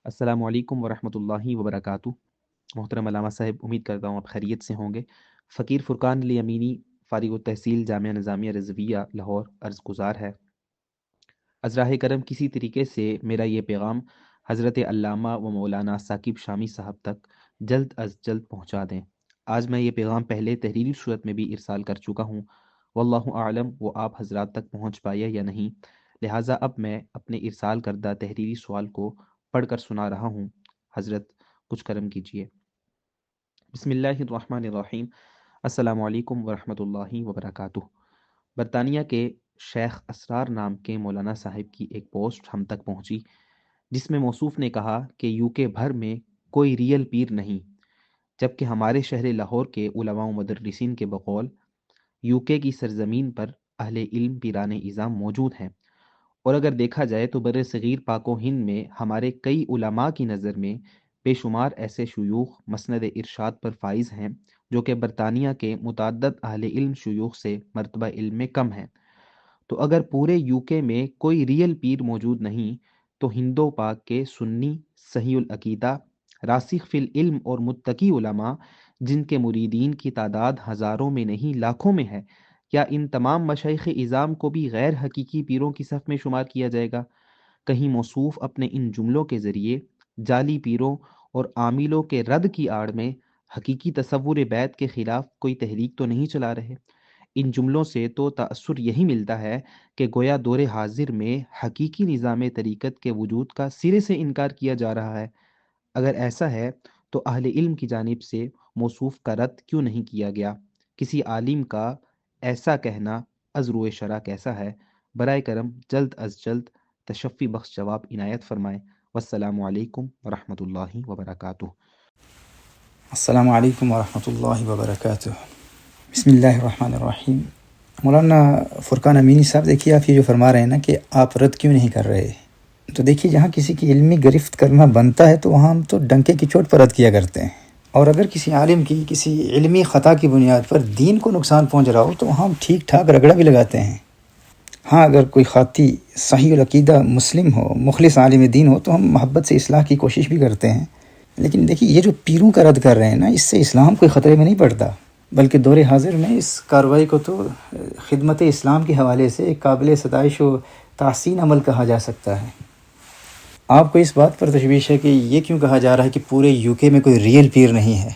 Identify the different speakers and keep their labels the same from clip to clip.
Speaker 1: السلام علیکم ورحمۃ اللہ وبرکاتہ۔ محترم علامہ صاحب، امید کرتا ہوں آپ خیریت سے ہوں گے۔ فقیر فرقان علی امینی، فارغ التحصیل جامعہ نظامیہ رضویہ لاہور، عرض گزار ہے۔ ازراہ کرم کسی طریقے سے میرا یہ پیغام حضرت علامہ و مولانا ثاقب شامی صاحب تک جلد از جلد پہنچا دیں۔ آج میں یہ پیغام پہلے تحریری صورت میں بھی ارسال کر چکا ہوں، واللہ اعلم وہ آپ حضرات تک پہنچ پایا یا نہیں، لہٰذا اب میں اپنے ارسال کردہ تحریری سوال کو پڑھ کر سنا رہا ہوں۔ حضرت کچھ کرم کیجیے۔ بسم اللہ الرحمن الرحیم۔ السلام علیکم ورحمۃ اللہ وبرکاتہ۔ برطانیہ کے شیخ اسرار نام کے مولانا صاحب کی ایک پوسٹ ہم تک پہنچی، جس میں موصوف نے کہا کہ یو کے بھر میں کوئی ریئل پیر نہیں، جبکہ ہمارے شہر لاہور کے علماء و مدرسین کے بقول یو کے کی سرزمین پر اہل علم پیران اعظام موجود ہیں، اور اگر دیکھا جائے تو بر صغیر پاک و ہند میں ہمارے کئی علماء کی نظر میں بے شمار ایسے شیوخ مسند ارشاد پر فائز ہیں جو کہ برطانیہ کے متعدد اہل علم شیوخ سے مرتبہ علم میں کم ہیں۔ تو اگر پورے یو کے میں کوئی ریئل پیر موجود نہیں تو ہندو پاک کے سنی صحیح العقیدہ راسخ فی العلم اور متقی علماء، جن کے مریدین کی تعداد ہزاروں میں نہیں لاکھوں میں ہے، کیا ان تمام مشائخ اعظام کو بھی غیر حقیقی پیروں کی صف میں شمار کیا جائے گا؟ کہیں موصوف اپنے ان جملوں کے ذریعے جعلی پیروں اور عاملوں کے رد کی آڑ میں حقیقی تصور بیت کے خلاف کوئی تحریک تو نہیں چلا رہے؟ ان جملوں سے تو تأثر یہی ملتا ہے کہ گویا دور حاضر میں حقیقی نظام طریقت کے وجود کا سرے سے انکار کیا جا رہا ہے۔ اگر ایسا ہے تو اہل علم کی جانب سے موصوف کا رد کیوں نہیں کیا گیا؟ کسی عالم کا ایسا کہنا از روئے شرع کیسا ہے؟ برائے کرم جلد از جلد تشفی بخش جواب عنایت فرمائیں۔ والسلام علیکم ورحمۃ اللہ وبرکاتہ۔
Speaker 2: السلام علیکم ورحمۃ اللہ وبرکاتہ۔ بسم اللہ الرحمن الرحیم۔ مولانا فرقان امینی صاحب، دیکھیے آپ یہ جو فرما رہے ہیں نا کہ آپ رد کیوں نہیں کر رہے، تو دیکھیے جہاں کسی کی علمی گرفت کرنا بنتا ہے تو وہاں ہم تو ڈنکے کی چوٹ پر رد کیا کرتے ہیں، اور اگر کسی عالم کی کسی علمی خطا کی بنیاد پر دین کو نقصان پہنچ رہا ہو تو وہاں ہم ٹھیک ٹھاک رگڑا بھی لگاتے ہیں۔ ہاں، اگر کوئی خاطی صحیح العقیدہ مسلم ہو، مخلص عالم دین ہو تو ہم محبت سے اصلاح کی کوشش بھی کرتے ہیں، لیکن دیکھیے یہ جو پیروں کا رد کر رہے ہیں نا، اس سے اسلام کوئی خطرے میں نہیں پڑتا، بلکہ دور حاضر میں اس کارروائی کو تو خدمت اسلام کے حوالے سے ایک قابل ستائش و تحسین عمل کہا جا سکتا ہے۔ آپ کو اس بات پر تشویش ہے کہ یہ کیوں کہا جا رہا ہے کہ پورے یو کے میں کوئی ریئل پیر نہیں ہے؟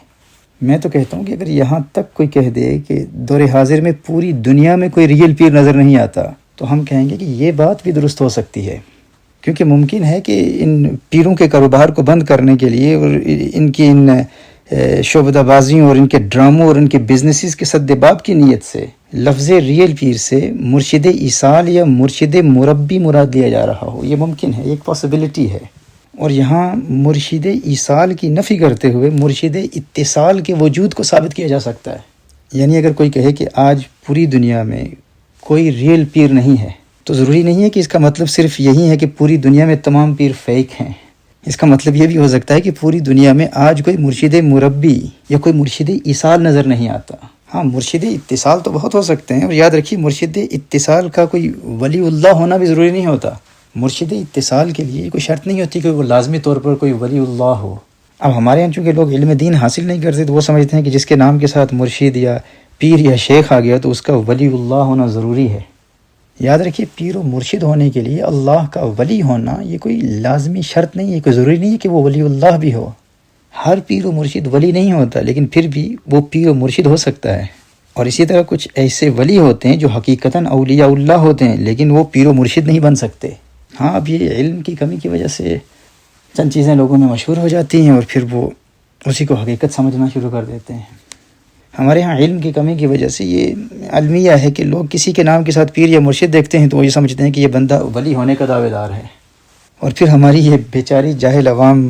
Speaker 2: میں تو کہتا ہوں کہ اگر یہاں تک کوئی کہہ دے کہ دور حاضر میں پوری دنیا میں کوئی ریئل پیر نظر نہیں آتا تو ہم کہیں گے کہ یہ بات بھی درست ہو سکتی ہے، کیونکہ ممکن ہے کہ ان پیروں کے کاروبار کو بند کرنے کے لیے اور ان کی ان شعبدہ بازیوں اور ان کے ڈراموں اور ان کے بزنسز کے سد باب کی نیت سے لفظ ریئل پیر سے مرشد ایصال یا مرشد مربی مراد لیا جا رہا ہو۔ یہ ممکن ہے، ایک پاسبلٹی ہے، اور یہاں مرشد ایصال کی نفی کرتے ہوئے مرشد اتصال کے وجود کو ثابت کیا جا سکتا ہے۔ یعنی اگر کوئی کہے کہ آج پوری دنیا میں کوئی ریئل پیر نہیں ہے تو ضروری نہیں ہے کہ اس کا مطلب صرف یہی ہے کہ پوری دنیا میں تمام پیر فیک ہیں۔ اس کا مطلب یہ بھی ہو سکتا ہے کہ پوری دنیا میں آج کوئی مرشد مربی یا کوئی مرشد ایصال نظر نہیں آتا۔ ہاں، مرشد اتصال تو بہت ہو سکتے ہیں، اور یاد رکھیے مرشد اتصال کا کوئی ولی اللہ ہونا بھی ضروری نہیں ہوتا۔ مرشد اتصال کے لیے کوئی شرط نہیں ہوتی کہ وہ لازمی طور پر کوئی ولی اللہ ہو۔ اب ہمارے یہاں چونکہ لوگ علم دین حاصل نہیں کرتے تو وہ سمجھتے ہیں کہ جس کے نام کے ساتھ مرشد یا پیر یا شیخ آ گیا تو اس کا ولی اللہ ہونا ضروری ہے۔ یاد رکھیے، پیر و مرشد ہونے کے لیے اللہ کا ولی ہونا یہ کوئی لازمی شرط نہیں ہے، کوئی ضروری نہیں ہے کہ وہ ولی اللہ بھی ہو۔ ہر پیر و مرشد ولی نہیں ہوتا، لیکن پھر بھی وہ پیر و مرشد ہو سکتا ہے۔ اور اسی طرح کچھ ایسے ولی ہوتے ہیں جو حقیقتاً اولیاء اللہ ہوتے ہیں لیکن وہ پیر و مرشد نہیں بن سکتے۔ ہاں، اب یہ علم کی کمی کی وجہ سے چند چیزیں لوگوں میں مشہور ہو جاتی ہیں اور پھر وہ اسی کو حقیقت سمجھنا شروع کر دیتے ہیں۔ ہمارے ہاں علم کی کمی کی وجہ سے یہ المیہ ہے کہ لوگ کسی کے نام کے ساتھ پیر یا مرشد دیکھتے ہیں تو وہ یہ سمجھتے ہیں کہ یہ بندہ ولی ہونے کا دعوے دار ہے، اور پھر ہماری یہ بیچاری جاہل عوام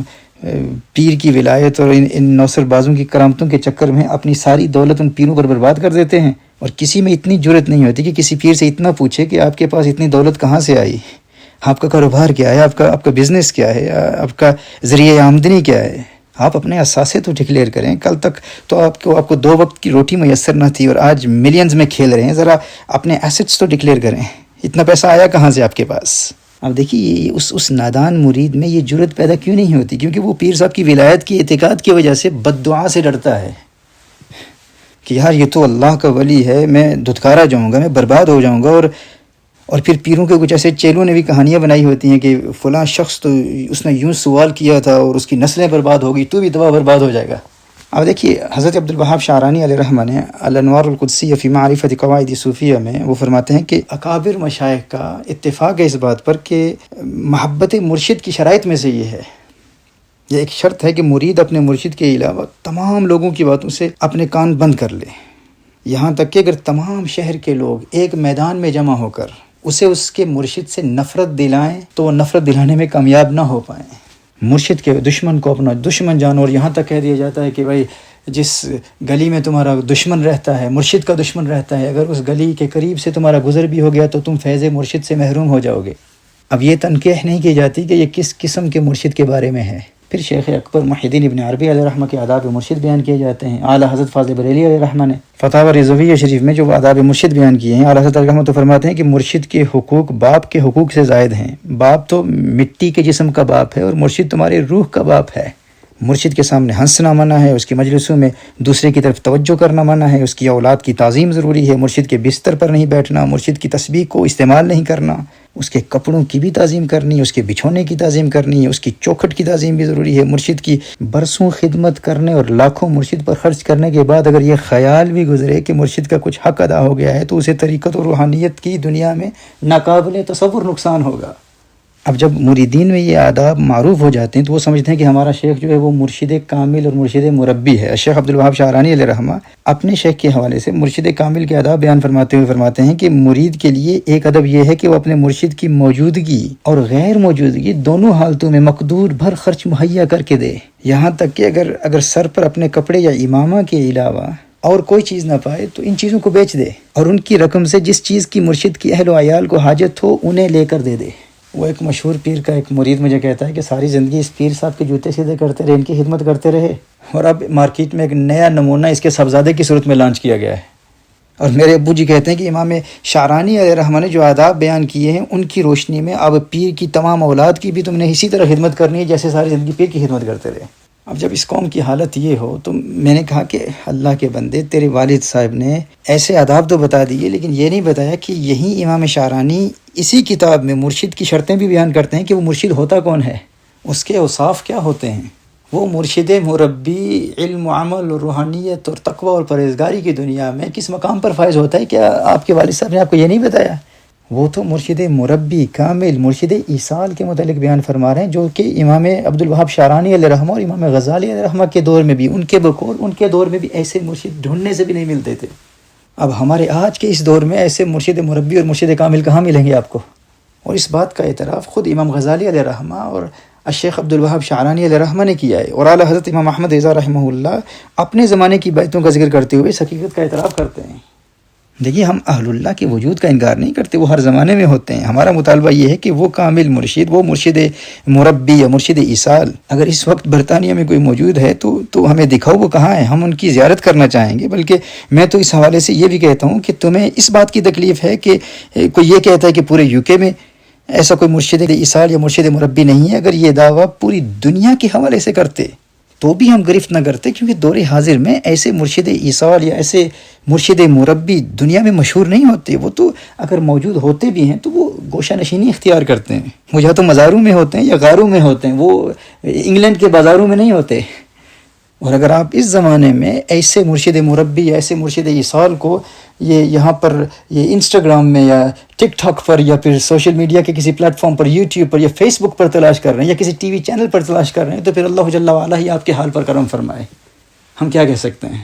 Speaker 2: پیر کی ولایت اور ان نوسر بازوں کی کرامتوں کے چکر میں اپنی ساری دولت ان پیروں پر برباد کر دیتے ہیں، اور کسی میں اتنی جرت نہیں ہوتی کہ کسی پیر سے اتنا پوچھے کہ آپ کے پاس اتنی دولت کہاں سے آئی، آپ کا کاروبار کیا ہے، آپ کا بزنس کیا ہے، آپ کا ذریعہ آمدنی کیا ہے۔ آپ اپنے اثاثے تو ڈکلیئر کریں، کل تک تو آپ کو 2 وقت کی روٹی میسر نہ تھی اور آج ملینز میں کھیل رہے ہیں، ذرا اپنے ایسٹس تو ڈکلیئر کریں، اتنا پیسہ آیا کہاں سے آپ کے پاس؟ اب دیکھیے اس نادان مرید میں یہ جرت پیدا کیوں نہیں ہوتی؟ کیونکہ وہ پیر صاحب کی ولایت کی اعتقاد کی وجہ سے بد دعا سے ڈرتا ہے کہ یار یہ تو اللہ کا ولی ہے، میں دھتکارا جاؤں گا، میں برباد ہو جاؤں گا۔ اور پھر پیروں کے کچھ ایسے چیلوں نے بھی کہانیاں بنائی ہوتی ہیں کہ فلاں شخص تو اس نے یوں سوال کیا تھا اور اس کی نسلیں برباد ہو گئی، تو بھی دعا برباد ہو جائے گا۔ اب دیکھیے حضرت عبدالوہاب شعرانی علیہ رحمہ نے الانوار القدسیہ فی معرفت قواعد صوفیہ میں وہ فرماتے ہیں کہ اکابر مشائخ کا اتفاق ہے اس بات پر کہ محبت مرشد کی شرائط میں سے یہ ہے، یہ ایک شرط ہے کہ مرید اپنے مرشد کے علاوہ تمام لوگوں کی باتوں سے اپنے کان بند کر لے، یہاں تک کہ اگر تمام شہر کے لوگ ایک میدان میں جمع ہو کر اسے اس کے مرشد سے نفرت دلائیں تو وہ نفرت دلانے میں کامیاب نہ ہو پائیں۔ مرشد کے دشمن کو اپنا دشمن جانو، اور یہاں تک کہہ دیا جاتا ہے کہ بھائی جس گلی میں تمہارا دشمن رہتا ہے، مرشد کا دشمن رہتا ہے، اگر اس گلی کے قریب سے تمہارا گزر بھی ہو گیا تو تم فیض مرشد سے محروم ہو جاؤ گے۔ اب یہ تنقیح نہیں کی جاتی کہ یہ کس قسم کے مرشد کے بارے میں ہے۔ پھر شیخ اکبر محی الدین ابن عربی علیہ رحمہ کے آداب مرشد بیان کیے جاتے ہیں۔ اعلیٰ حضرت فاضل بریلوی علیہ رحمہ نے فتاوی رضویہ شریف میں جو آداب مرشد بیان کیے ہیں، اعلیٰ حضرت علیہ رحمہ تو فرماتے ہیں کہ مرشد کے حقوق باپ کے حقوق سے زائد ہیں۔ باپ تو مٹی کے جسم کا باپ ہے اور مرشد تمہاری روح کا باپ ہے۔ مرشد کے سامنے ہنسنا منع ہے، اس کی مجلسوں میں دوسرے کی طرف توجہ کرنا منع ہے، اس کی اولاد کی تعظیم ضروری ہے، مرشد کے بستر پر نہیں بیٹھنا، مرشد کی تسبیح کو استعمال نہیں کرنا، اس کے کپڑوں کی بھی تعظیم کرنی ہے، اس کے بچھونے کی تعظیم کرنی ہے، اس کی چوکھٹ کی تعظیم بھی ضروری ہے۔ مرشد کی برسوں خدمت کرنے اور لاکھوں مرشد پر خرچ کرنے کے بعد اگر یہ خیال بھی گزرے کہ مرشد کا کچھ حق ادا ہو گیا ہے تو اسے طریقت و روحانیت کی دنیا میں ناقابل تصور نقصان ہوگا۔ اب جب مریدین میں یہ آداب معروف ہو جاتے ہیں تو وہ سمجھتے ہیں کہ ہمارا شیخ جو ہے وہ مرشد کامل اور مرشد مربی ہے۔ شیخ عبدالوہاب شعرانی علیہ رحمہ اپنے شیخ کے حوالے سے مرشد کامل کے آداب بیان فرماتے ہوئے فرماتے ہیں کہ مرید کے لیے ایک ادب یہ ہے کہ وہ اپنے مرشد کی موجودگی اور غیر موجودگی دونوں حالتوں میں مقدور بھر خرچ مہیا کر کے دے، یہاں تک کہ اگر سر پر اپنے کپڑے یا امامہ کے علاوہ اور کوئی چیز نہ پائے تو ان چیزوں کو بیچ دے، اور ان کی رقم سے جس چیز کی مرشد کی اہل و عیال کو حاجت ہو انہیں لے کر دے دے۔ وہ ایک مشہور پیر کا ایک مرید مجھے کہتا ہے کہ ساری زندگی اس پیر صاحب کے جوتے سیدھے کرتے رہے، ان کی خدمت کرتے رہے، اور اب مارکیٹ میں ایک نیا نمونہ اس کے صاحبزادے کی صورت میں لانچ کیا گیا ہے۔ اور میرے ابو جی کہتے ہیں کہ امام شعرانی علیہ رحمہ نے جو آداب بیان کیے ہیں ان کی روشنی میں اب پیر کی تمام اولاد کی بھی تم نے اسی طرح خدمت کرنی ہے جیسے ساری زندگی پیر کی خدمت کرتے رہے۔ اب جب اس قوم کی حالت یہ ہو تو میں نے کہا کہ اللہ کے بندے، تیرے والد صاحب نے ایسے آداب تو بتا دیے لیکن یہ نہیں بتایا کہ یہی امام شعرانی اسی کتاب میں مرشد کی شرطیں بھی بیان کرتے ہیں کہ وہ مرشد ہوتا کون ہے، اس کے اوصاف کیا ہوتے ہیں۔ وہ مرشد مربی علم و عمل اور روحانیت اور تقوی اور پرہیزگاری کی دنیا میں کس مقام پر فائز ہوتا ہے، کیا آپ کے والد صاحب نے آپ کو یہ نہیں بتایا؟ وہ تو مرشد مربی کامل مرشد ایصال کے متعلق بیان فرما رہے ہیں، جو کہ امام عبدالوہاب شعرانی علیہ رحمہ اور امام غزالی علیہ رحمہ کے دور میں بھی ان کے بقول ان کے دور میں بھی ایسے مرشد ڈھونڈنے سے بھی نہیں ملتے تھے۔ اب ہمارے آج کے اس دور میں ایسے مرشد مربی اور مرشد کامل کہاں ملیں گے آپ کو؟ اور اس بات کا اعتراف خود امام غزالی علیہ رحمہ اور الشیخ عبدالوہاب شعرانی علیہ رحمہ نے کیا ہے، اور اعلیٰ حضرت امام احمد رضا رحمہ اللہ اپنے زمانے کی بیتوں کا ذکر کرتے ہوئے اس حقیقت کا اعتراف کرتے ہیں۔ دیکھیے ہم اہل اللہ کے وجود کا انکار نہیں کرتے، وہ ہر زمانے میں ہوتے ہیں۔ ہمارا مطالبہ یہ ہے کہ وہ کامل مرشد، وہ مرشد مربی یا مرشد ایصال اگر اس وقت برطانیہ میں کوئی موجود ہے تو ہمیں دکھاؤ وہ کہاں ہے، ہم ان کی زیارت کرنا چاہیں گے۔ بلکہ میں تو اس حوالے سے یہ بھی کہتا ہوں کہ تمہیں اس بات کی تکلیف ہے کہ کوئی یہ کہتا ہے کہ پورے UK میں ایسا کوئی مرشد ایصال یا مرشد مربی نہیں ہے۔ اگر یہ دعویٰ پوری دنیا کے حوالے سے کرتے تو بھی ہم گرفت نہ کرتے، کیونکہ دور حاضر میں ایسے مرشد ایصال یا ایسے مرشد مربی دنیا میں مشہور نہیں ہوتے۔ وہ تو اگر موجود ہوتے بھی ہیں تو وہ گوشہ نشینی اختیار کرتے ہیں، وہ یا تو مزاروں میں ہوتے ہیں یا غاروں میں ہوتے ہیں، وہ انگلینڈ کے بازاروں میں نہیں ہوتے۔ اور اگر آپ اس زمانے میں ایسے مرشد مربی یا ایسے مرشد ایصال کو یہاں پر یہ انسٹاگرام میں یا ٹک ٹاک پر یا پھر سوشل میڈیا کے کسی پلیٹ فارم پر، یوٹیوب پر یا فیس بک پر تلاش کر رہے ہیں یا کسی ٹی وی چینل پر تلاش کر رہے ہیں تو پھر اللہ جل وعلا ہی آپ کے حال پر کرم فرمائے۔ ہم کیا کہہ سکتے ہیں؟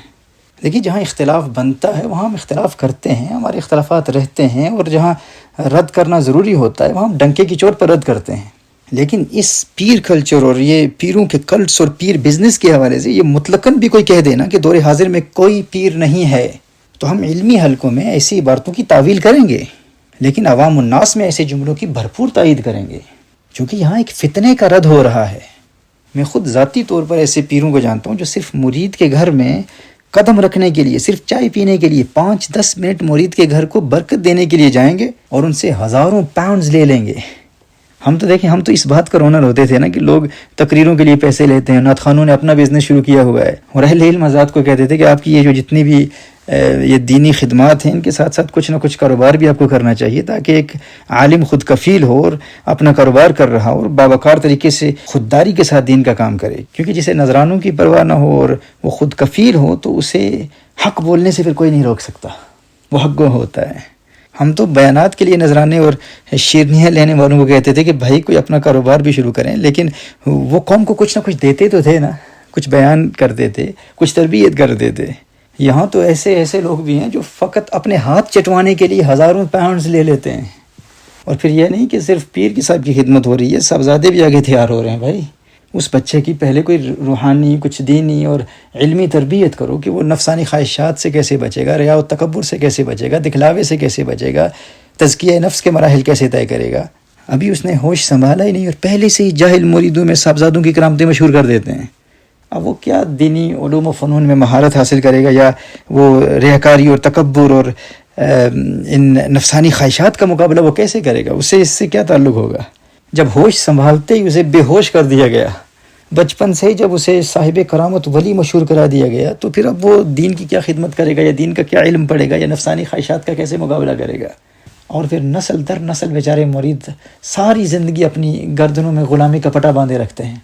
Speaker 2: دیکھیے جہاں اختلاف بنتا ہے وہاں ہم اختلاف کرتے ہیں، ہمارے اختلافات رہتے ہیں، اور جہاں رد کرنا ضروری ہوتا ہے وہاں ہم ڈنکے کی چوٹ پر رد کرتے ہیں۔ لیکن اس پیر کلچر اور یہ پیروں کے کلٹس اور پیر بزنس کے حوالے سے یہ مطلقاً بھی کوئی کہہ دینا کہ دور حاضر میں کوئی پیر نہیں ہے تو ہم علمی حلقوں میں ایسی عبارتوں کی تعویل کریں گے، لیکن عوام الناس میں ایسے جملوں کی بھرپور تائید کریں گے، چونکہ یہاں ایک فتنے کا رد ہو رہا ہے۔ میں خود ذاتی طور پر ایسے پیروں کو جانتا ہوں جو صرف مرید کے گھر میں قدم رکھنے کے لیے، صرف چائے پینے کے لیے 5-10 منٹ مرید کے گھر کو برکت دینے کے لیے جائیں گے اور ان سے ہزاروں پاؤنڈز لے لیں گے۔ ہم تو دیکھیں، ہم تو اس بات کا رونر ہوتے تھے نا کہ لوگ تقریروں کے لیے پیسے لیتے ہیں، نعت خوانوں نے اپنا بزنس شروع کیا ہوا ہے، اور اہل علم حضرات کو کہتے تھے کہ آپ کی یہ جو جتنی بھی یہ دینی خدمات ہیں، ان کے ساتھ ساتھ کچھ نہ کچھ کاروبار بھی آپ کو کرنا چاہیے، تاکہ ایک عالم خود کفیل ہو اور اپنا کاروبار کر رہا ہو اور باوقار طریقے سے خودداری کے ساتھ دین کا کام کرے، کیونکہ جسے نذرانوں کی پرواہ نہ ہو اور وہ خود کفیل ہو تو اسے حق بولنے سے پھر کوئی نہیں روک سکتا، وہ حق گو ہوتا ہے۔ ہم تو بیانات کے لیے نذرانے اور شیرنیاں لینے والوں کو کہتے تھے کہ بھائی کوئی اپنا کاروبار بھی شروع کریں، لیکن وہ قوم کو کچھ نہ کچھ دیتے تو تھے نا، کچھ بیان کرتے تھے، کچھ تربیت کرتے تھے۔ یہاں تو ایسے لوگ بھی ہیں جو فقط اپنے ہاتھ چٹوانے کے لیے ہزاروں پاؤنڈز لے لیتے ہیں، اور پھر یہ نہیں کہ صرف پیر کی صاحب کی خدمت ہو رہی ہے، صاحبزادے بھی آگے تیار ہو رہے ہیں۔ بھائی اس بچے کی پہلے کوئی روحانی، کچھ دینی اور علمی تربیت کرو کہ وہ نفسانی خواہشات سے کیسے بچے گا، ریا و تکبر سے کیسے بچے گا، دکھلاوے سے کیسے بچے گا، تزکیہ نفس کے مراحل کیسے طے کرے گا۔ ابھی اس نے ہوش سنبھالا ہی نہیں، اور پہلے سے ہی جاہل مریدوں میں صاحبزادوں کی کرامتیں مشہور کر دیتے ہیں۔ اب وہ کیا دینی علوم و فنون میں مہارت حاصل کرے گا، یا وہ ریاکاری اور تکبر اور ان نفسانی خواہشات کا مقابلہ وہ کیسے کرے گا؟ اس سے کیا تعلق ہوگا؟ جب ہوش سنبھالتے ہی اسے بے ہوش کر دیا گیا، بچپن سے ہی جب اسے صاحب کرامت ولی مشہور کرا دیا گیا، تو پھر اب وہ دین کی کیا خدمت کرے گا، یا دین کا کیا علم پڑھے گا، یا نفسانی خواہشات کا کیسے مقابلہ کرے گا؟ اور پھر نسل در نسل بیچارے مرید ساری زندگی اپنی گردنوں میں غلامی کا پٹا باندھے رکھتے ہیں۔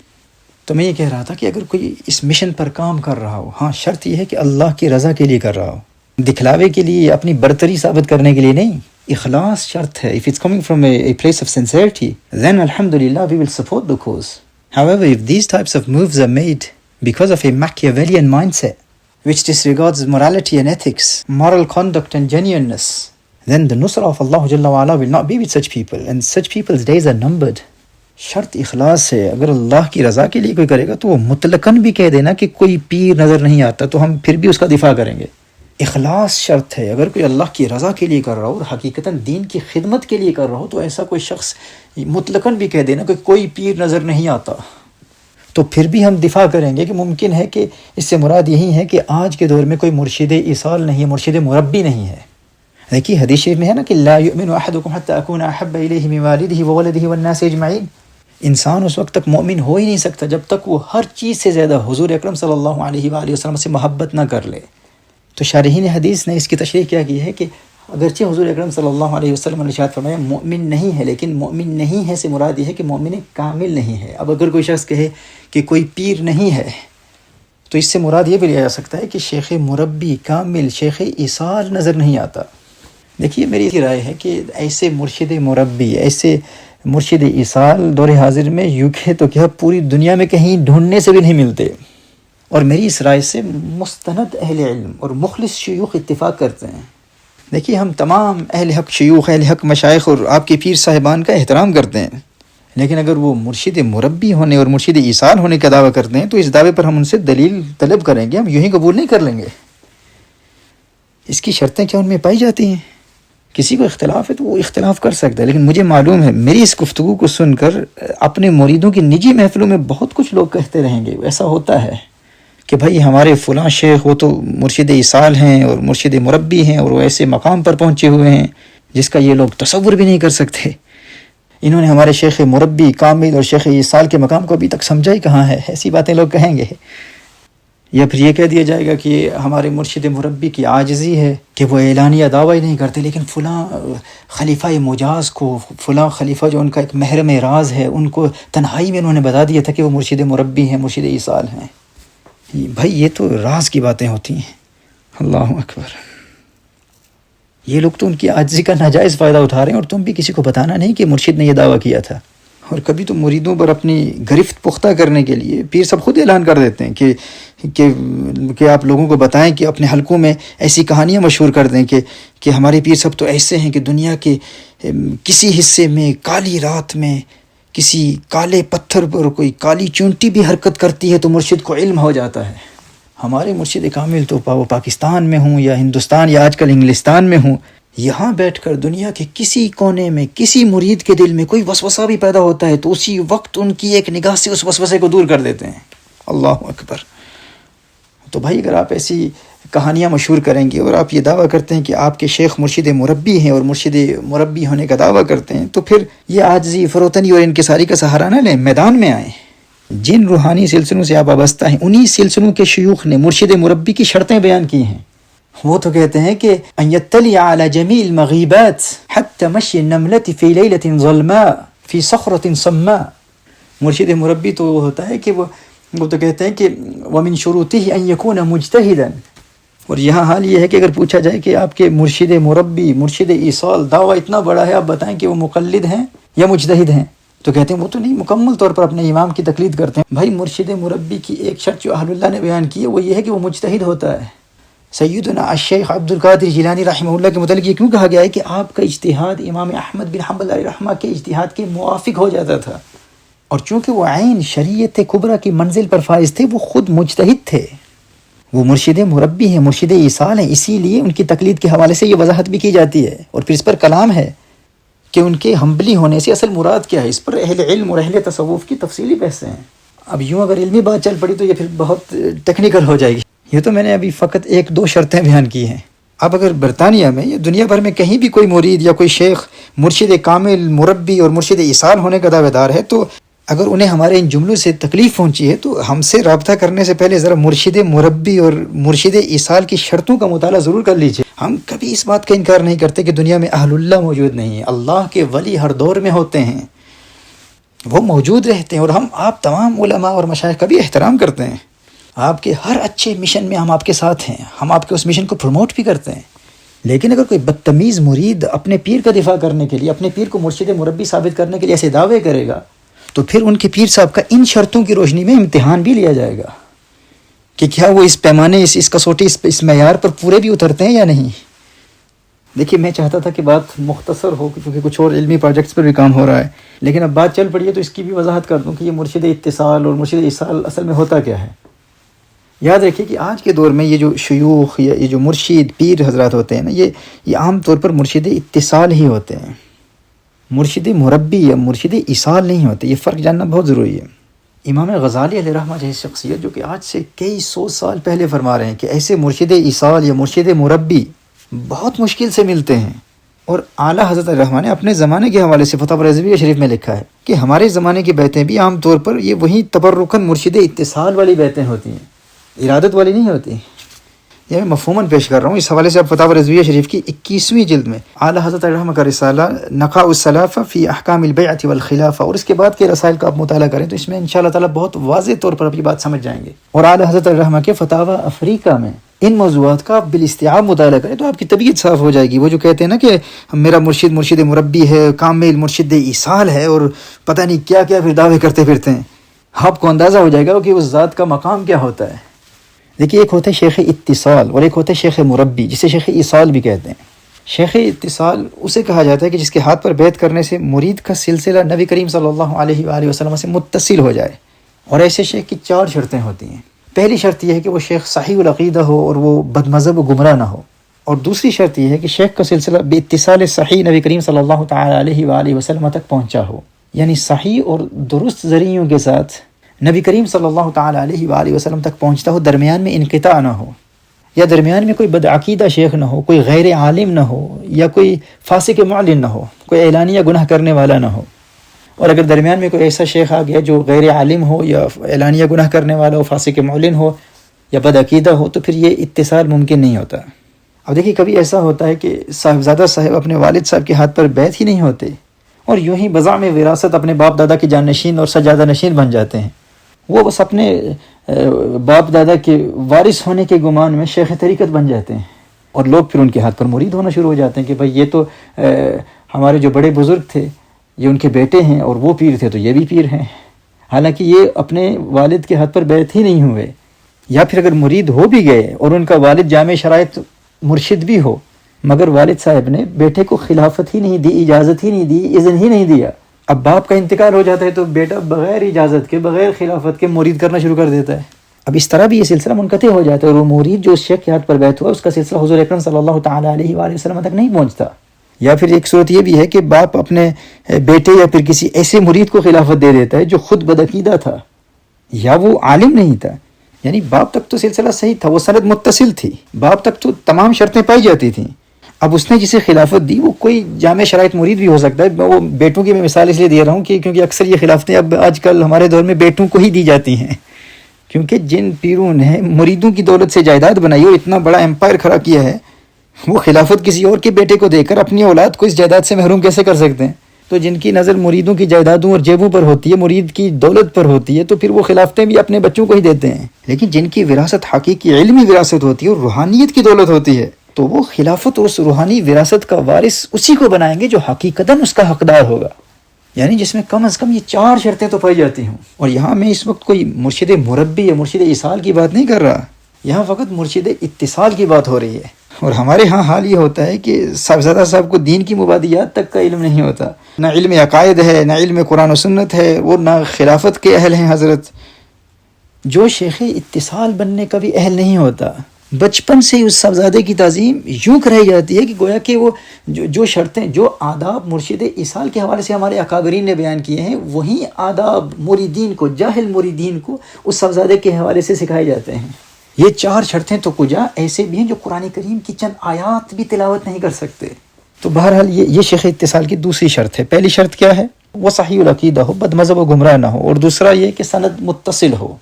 Speaker 2: تو میں یہ کہہ رہا تھا کہ اگر کوئی اس مشن پر کام کر رہا ہو، ہاں شرط یہ ہے کہ اللہ کی رضا کے لیے کر رہا ہو، دکھلاوے کے لیے، اپنی برتری ثابت کرنے کے لیے نہیں۔ اخلاص شرط ہے۔ If it's coming from a place of sincerity, then alhamdulillah we will support the cause. However, if these types of moves are made because of a Machiavellian mindset, which disregards morality and ethics, moral conduct and genuineness, then the nusra of Allah Jalla wa Ala will not be with such people, and such people's days are numbered. شرط اخلاص ہے۔ اگر اللہ کی رضا کے لیے کوئی کرے گا تو وہ مطلقاً بھی کہہ دینا کہ کوئی پیر نظر نہیں آتا تو ہم پھر بھی اس کا دفاع کریں گے۔ اخلاص شرط ہے۔ اگر کوئی اللہ کی رضا کے لیے کر رہا ہو اور حقیقتاً دین کی خدمت کے لیے کر رہا ہو تو ایسا کوئی شخص مطلقاً بھی کہہ دینا کہ کوئی پیر نظر نہیں آتا تو پھر بھی ہم دفاع کریں گے کہ ممکن ہے کہ اس سے مراد یہی ہے کہ آج کے دور میں کوئی مرشد ایصال نہیں ہے، مرشد مربی نہیں ہے۔ دیکھیے حدیث شریف میں ہے نا کہ لا یؤمن احدکم حتی اکون احب الیہ من والدہ وولدہ والناس اجمعین۔ انسان اس وقت تک مومن ہو ہی نہیں سکتا جب تک وہ ہر چیز سے زیادہ حضور اکرم صلی اللہ علیہ وآلہ وسلم سے محبت نہ کر لے۔ تو شارحین حدیث نے اس کی تشریح کیا کی ہے کہ اگرچہ حضور اکرم صلی اللہ علیہ وسلم نے ارشاد فرمایا مومن نہیں ہے، لیکن مومن نہیں ہے سے مراد یہ ہے کہ مومن کامل نہیں ہے۔ اب اگر کوئی شخص کہے کہ کوئی پیر نہیں ہے تو اس سے مراد یہ بھی لیا جا سکتا ہے کہ شیخ مربی کامل، شیخ ایصال نظر نہیں آتا۔ دیکھیے میری رائے ہے کہ ایسے مرشد مربی، ایسے مرشد ایصال دور حاضر میں یوکے تو کیا پوری دنیا میں کہیں ڈھونڈنے سے بھی نہیں ملتے، اور میری اس رائے سے مستند اہل علم اور مخلص شیوخ اتفاق کرتے ہیں۔ دیکھیے ہم تمام اہل حق شیوخ، اہل حق مشائخ اور آپ کے پیر صاحبان کا احترام کرتے ہیں، لیکن اگر وہ مرشد مربی ہونے اور مرشد ایصال ہونے کا دعویٰ کرتے ہیں تو اس دعوے پر ہم ان سے دلیل طلب کریں گے، ہم یوں ہی قبول نہیں کر لیں گے۔ اس کی شرطیں کیا ان میں پائی جاتی ہیں؟ کسی کو اختلاف ہے تو وہ اختلاف کر سکتا ہے، لیکن مجھے معلوم ہے میری اس گفتگو کو سن کر اپنے مریدوں کی نجی محفلوں میں بہت کچھ لوگ کہتے رہیں گے، ایسا ہوتا ہے کہ بھائی ہمارے فلاں شیخ وہ تو مرشد ایصال ہیں اور مرشد مربی ہیں اور وہ ایسے مقام پر پہنچے ہوئے ہیں جس کا یہ لوگ تصور بھی نہیں کر سکتے، انہوں نے ہمارے شیخ مربی کامل اور شیخ ایصال کے مقام کو ابھی تک سمجھا ہی کہاں ہے۔ ایسی باتیں لوگ کہیں گے، یا پھر یہ کہہ دیا جائے گا کہ ہمارے مرشد مربی کی عاجزی ہے کہ وہ اعلانیہ دعویٰ ہی نہیں کرتے، لیکن فلاں خلیفہ مجاز کو، فلاں خلیفہ جو ان کا ایک محرم راز ہے، ان کو تنہائی میں انہوں نے بتا دیا تھا کہ وہ مرشد مربی ہیں، مرشد ایصال ہیں۔ بھائی یہ تو راز کی باتیں ہوتی ہیں۔ اللہ اکبر۔ یہ لوگ تو ان کی عاجزی کا ناجائز فائدہ اٹھا رہے ہیں، اور تم بھی کسی کو بتانا نہیں کہ مرشد نے یہ دعویٰ کیا تھا۔ اور کبھی تو مریدوں پر اپنی گرفت پختہ کرنے کے لیے پیر سب خود اعلان کر دیتے ہیں کہ آپ لوگوں کو بتائیں کہ اپنے حلقوں میں ایسی کہانیاں مشہور کر دیں کہ ہمارے پیر سب تو ایسے ہیں کہ دنیا کے کسی حصے میں کالی رات میں کسی کالے پتھر پر کوئی کالی چونٹی بھی حرکت کرتی ہے تو مرشد کو علم ہو جاتا ہے۔ ہمارے مرشد کامل تو وہ پاکستان میں ہوں یا ہندوستان یا آج کل انگلستان میں ہوں، یہاں بیٹھ کر دنیا کے کسی کونے میں کسی مرید کے دل میں کوئی وسوسہ بھی پیدا ہوتا ہے تو اسی وقت ان کی ایک نگاہ سے اس وسوسے کو دور کر دیتے ہیں۔ اللہ اکبر۔ تو بھائی اگر آپ ایسی کہانیاں مشہور کریں گے اور آپ یہ دعویٰ کرتے ہیں کہ آپ کے شیخ مرشد مربی ہیں اور مرشد مربی ہونے کا دعویٰ کرتے ہیں، تو پھر یہ عاجزی، فروتنی اور انکساری کا سہارا نہ لیں، میدان میں آئیں۔ جن روحانی سلسلوں سے آپ وابستہ ہیں انہی سلسلوں کے شیوخ نے مرشد مربی کی شرطیں بیان کی ہیں۔ وہ تو کہتے ہیں کہ ان یطلع علی جمیع المغیبات حتی مشی النملة فی لیلۃ ظلماء فی صخرۃ صماء۔ مرشد مربی تو وہ ہوتا ہے کہ وہ تو کہتے ہیں کہ ومن شروطه ان یکون مجتہدا، اور یہاں حال یہ ہے کہ اگر پوچھا جائے کہ آپ کے مرشد مربی، مرشد ایصال دعویٰ اتنا بڑا ہے، آپ بتائیں کہ وہ مقلد ہیں یا مجتہد ہیں، تو کہتے ہیں وہ تو نہیں، مکمل طور پر اپنے امام کی تقلید کرتے ہیں۔ بھائی مرشد مربی کی ایک شرط جو اہل اللہ نے بیان کی ہے وہ یہ ہے کہ وہ مجتہد ہوتا ہے۔ سیدنا الشیخ عبد القادر جیلانی رحمہ اللہ کے متعلق یہ کیوں کہا گیا ہے کہ آپ کا اجتہاد امام احمد بن حنبل علیہ رحمہ کے اجتہاد کے موافق ہو جاتا تھا، اور چونکہ وہ عین شریعت کبریٰ کی منزل پر فائز تھے، وہ خود مجتہد تھے، وہ مرشد مربی ہیں، مرشد ایصال ہیں، اسی لیے ان کی تقلید کے حوالے سے یہ وضاحت بھی کی جاتی ہے، اور پھر اس پر کلام ہے کہ ان کے ہمبلی ہونے سے اصل مراد کیا ہے۔ اس پر اہل علم اور اہل تصوف کی تفصیلی بحثیں ہیں۔ اب یوں اگر علمی بات چل پڑی تو یہ پھر بہت ٹیکنیکل ہو جائے گی۔ یہ تو میں نے ابھی فقط ایک دو شرطیں بیان کی ہیں۔ اب اگر برطانیہ میں یا دنیا بھر میں کہیں بھی کوئی مرید یا کوئی شیخ مرشد کامل، مربی اور مرشد ایصال ہونے کا دعوے دار ہے، تو اگر انہیں ہمارے ان جملوں سے تکلیف پہنچی ہے تو ہم سے رابطہ کرنے سے پہلے ذرا مرشد مربی اور مرشد ایصال کی شرطوں کا مطالعہ ضرور کر لیجیے۔ ہم کبھی اس بات کا انکار نہیں کرتے کہ دنیا میں اہل اللہ موجود نہیں ہیں، اللہ کے ولی ہر دور میں ہوتے ہیں، وہ موجود رہتے ہیں، اور ہم آپ تمام علماء اور مشائخ کا بھی احترام کرتے ہیں۔ آپ کے ہر اچھے مشن میں ہم آپ کے ساتھ ہیں، ہم آپ کے اس مشن کو پروموٹ بھی کرتے ہیں۔ لیکن اگر کوئی بدتمیز مرید اپنے پیر کا دفاع کرنے کے لیے، اپنے پیر کو مرشد مربی ثابت کرنے کے لیے ایسے دعوے کرے گا، تو پھر ان کے پیر صاحب کا ان شرطوں کی روشنی میں امتحان بھی لیا جائے گا کہ کیا وہ اس پیمانے، اس کسوٹی، اس معیار پر پورے بھی اترتے ہیں یا نہیں۔ دیکھیے میں چاہتا تھا کہ بات مختصر ہو کیونکہ کچھ اور علمی پروجیکٹس پر بھی کام ہو رہا ہے، لیکن اب بات چل پڑی ہے تو اس کی بھی وضاحت کر دوں کہ یہ مرشد اتصال اور مرشد ایصال اصل میں ہوتا کیا ہے۔ یاد رکھیے کہ آج کے دور میں یہ جو شیوخ یا یہ جو مرشد پیر حضرات ہوتے ہیں نا، یہ عام طور پر مرشد اتصال ہی ہوتے ہیں، مرشد مربی یا مرشد ایصال نہیں ہوتے۔ یہ فرق جاننا بہت ضروری ہے۔ امام غزالی علیہ رحمہ جیسی شخصیت جو کہ آج سے کئی سو سال پہلے فرما رہے ہیں کہ ایسے مرشد ایصال یا مرشد مربی بہت مشکل سے ملتے ہیں، اور اعلیٰ حضرت علیہ رحمہ نے اپنے زمانے کے حوالے سے فتح رضویہ شریف میں لکھا ہے کہ ہمارے زمانے کی بیعتیں بھی عام طور پر یہ وہی تبرکاً مرشد اتصال والی بیعتیں ہوتی ہیں، ارادت والی نہیں ہوتی۔ یہ میں مفہوماً پیش کر رہا ہوں، اس حوالے سے اب فتح رضویہ شریف کی 21ویں جلد میں اعلیٰ حضرت علیہ رحمہ کا رسالہ نقاء السلافہ فی احکام البیعۃ والخلافہ، اور اس کے بعد کے رسائل کا آپ مطالعہ کریں تو اس میں انشاءاللہ تعالیٰ بہت واضح طور پر آپ یہ بات سمجھ جائیں گے۔ اور اعلیٰ حضرت علیہ رحمہ کے فتاوی افریقہ میں ان موضوعات کا آپ بالاستیعاب مطالعہ کریں تو آپ کی طبیعت صاف ہو جائے گی۔ وہ جو کہتے ہیں نا کہ میرا مرشد مرشد مربی ہے، کامل مرشد ایصال ہے، اور پتہ نہیں کیا کیا پھر دعوے کرتے پھرتے ہیں، آپ کو اندازہ ہو جائے گا کہ اس ذات کا مقام کیا ہوتا ہے۔ دیکھیے ایک ہوتا ہے شیخ اتصال اور ایک ہوتا ہے شیخ مربی، جسے شیخ ایصال بھی کہتے ہیں۔ شیخ اتصال اسے کہا جاتا ہے کہ جس کے ہاتھ پر بیعت کرنے سے مرید کا سلسلہ نبی کریم صلی اللہ علیہ وآلہ وسلم سے متصل ہو جائے، اور ایسے شیخ کی 4 شرطیں ہوتی ہیں۔ پہلی شرط یہ ہے کہ وہ شیخ صحیح العقیدہ ہو اور وہ بد مذہب و گمراہ نہ ہو، اور دوسری شرط یہ ہے کہ شیخ کا سلسلہ باتصال صحیح نبی کریم صلی اللہ تعالی علیہ وآلہ وسلم تک پہنچا ہو، یعنی صحیح اور درست ذریعوں کے ساتھ نبی کریم صلی اللہ تعالی علیہ وآلہ وسلم تک پہنچتا ہو، درمیان میں انقطاع نہ ہو، یا درمیان میں کوئی بدعقیدہ شیخ نہ ہو، کوئی غیر عالم نہ ہو، یا کوئی فاسق معلن نہ ہو، کوئی اعلانیہ گناہ کرنے والا نہ ہو۔ اور اگر درمیان میں کوئی ایسا شیخ آ گیا جو غیر عالم ہو یا اعلانیہ گناہ کرنے والا ہو، فاسق معلن ہو یا بدعقیدہ ہو، تو پھر یہ اتصال ممکن نہیں ہوتا۔ اب دیکھیے کبھی ایسا ہوتا ہے کہ صاحبزادہ صاحب اپنے والد صاحب کے ہاتھ پر بیعت ہی نہیں ہوتے، اور یوں ہی بزعم وراثت اپنے باپ دادا کے جانشین اور سجادہ نشین بن جاتے ہیں۔ وہ بس اپنے باپ دادا کے وارث ہونے کے گمان میں شیخ طریقت بن جاتے ہیں، اور لوگ پھر ان کے ہاتھ پر مرید ہونا شروع ہو جاتے ہیں کہ بھائی یہ تو ہمارے جو بڑے بزرگ تھے یہ ان کے بیٹے ہیں، اور وہ پیر تھے تو یہ بھی پیر ہیں، حالانکہ یہ اپنے والد کے ہاتھ پر بیعت ہی نہیں ہوئے۔ یا پھر اگر مرید ہو بھی گئے اور ان کا والد جامع شرائط مرشد بھی ہو، مگر والد صاحب نے بیٹے کو خلافت ہی نہیں دی، اجازت ہی نہیں دی، اذن ہی نہیں دیا، اب باپ کا انتقال ہو جاتا ہے تو بیٹا بغیر اجازت کے، بغیر خلافت کے مرید کرنا شروع کر دیتا ہے۔ اب اس طرح بھی یہ سلسلہ منقطع ہو جاتا ہے، اور وہ مرید جو اس شیخ کے ہاتھ پر بیعت ہوا اس کا سلسلہ حضور اکرم صلی اللہ تعالی علیہ وآلہ وسلم تک نہیں پہنچتا۔ یا پھر ایک صورت یہ بھی ہے کہ باپ اپنے بیٹے یا پھر کسی ایسے مرید کو خلافت دے دیتا ہے جو خود بدعقیدہ تھا یا وہ عالم نہیں تھا، یعنی باپ تک تو سلسلہ صحیح تھا، وہ سند متصل تھی، باپ تک تو تمام شرطیں پائی جاتی تھیں. اب اس نے جسے خلافت دی وہ کوئی جامع شرائط مرید بھی ہو سکتا ہے. وہ بیٹوں کی میں مثال اس لیے دے رہا ہوں کہ کیونکہ اکثر یہ خلافتیں اب آج کل ہمارے دور میں بیٹوں کو ہی دی جاتی ہیں، کیونکہ جن پیروں نے مریدوں کی دولت سے جائیداد بنائی اور اتنا بڑا امپائر کھڑا کیا ہے، وہ خلافت کسی اور کے بیٹے کو دے کر اپنی اولاد کو اس جائیداد سے محروم کیسے کر سکتے ہیں؟ تو جن کی نظر مریدوں کی جائیدادوں اور جیبوں پر ہوتی ہے، مرید کی دولت پر ہوتی ہے، تو پھر وہ خلافتیں بھی اپنے بچوں کو ہی دیتے ہیں. لیکن جن کی وراثت حقیقی علمی وراثت ہوتی ہے اور روحانیت کی دولت ہوتی ہے، تو وہ خلافت اور اس روحانی وراثت کا وارث اسی کو بنائیں گے جو حقیقتاً اس کا حقدار ہوگا. یعنی جس میں کم از کم یہ 4 شرطیں تو پائی جاتی ہوں. اور یہاں میں اس وقت کوئی مرشد مربی یا مرشد ایصال کی بات نہیں کر رہا، یہاں فقط مرشد اتصال کی بات ہو رہی ہے. اور ہمارے ہاں حال یہ ہوتا ہے کہ صاحبزادہ صاحب کو دین کی مبادیات تک کا علم نہیں ہوتا، نہ علم عقائد ہے، نہ علم قرآن و سنت ہے، اور نہ خلافت کے اہل ہیں حضرت. جو شیخ اتصال بننے کا بھی اہل نہیں ہوتا، بچپن سے ہی اس صاحبزادے کی تعظیم یوں کرائی جاتی ہے کہ گویا کہ وہ جو شرطیں، جو آداب مرشد ایصال کے حوالے سے ہمارے اکابرین نے بیان کیے ہیں، وہی آداب مریدین کو، جاہل مریدین کو اس صاحبزادے کے حوالے سے سکھائے جاتے ہیں. یہ 4 شرطیں تو کجا ایسے بھی ہیں جو قرآن کریم کی چند آیات بھی تلاوت نہیں کر سکتے. تو بہرحال یہ شیخ اتصال کی دوسری شرط ہے. پہلی شرط کیا ہے؟ وہ صحیح العقیدہ ہو، بد مذہب و گمراہ نہ ہو. اور دوسرا یہ کہ سند متصل ہو.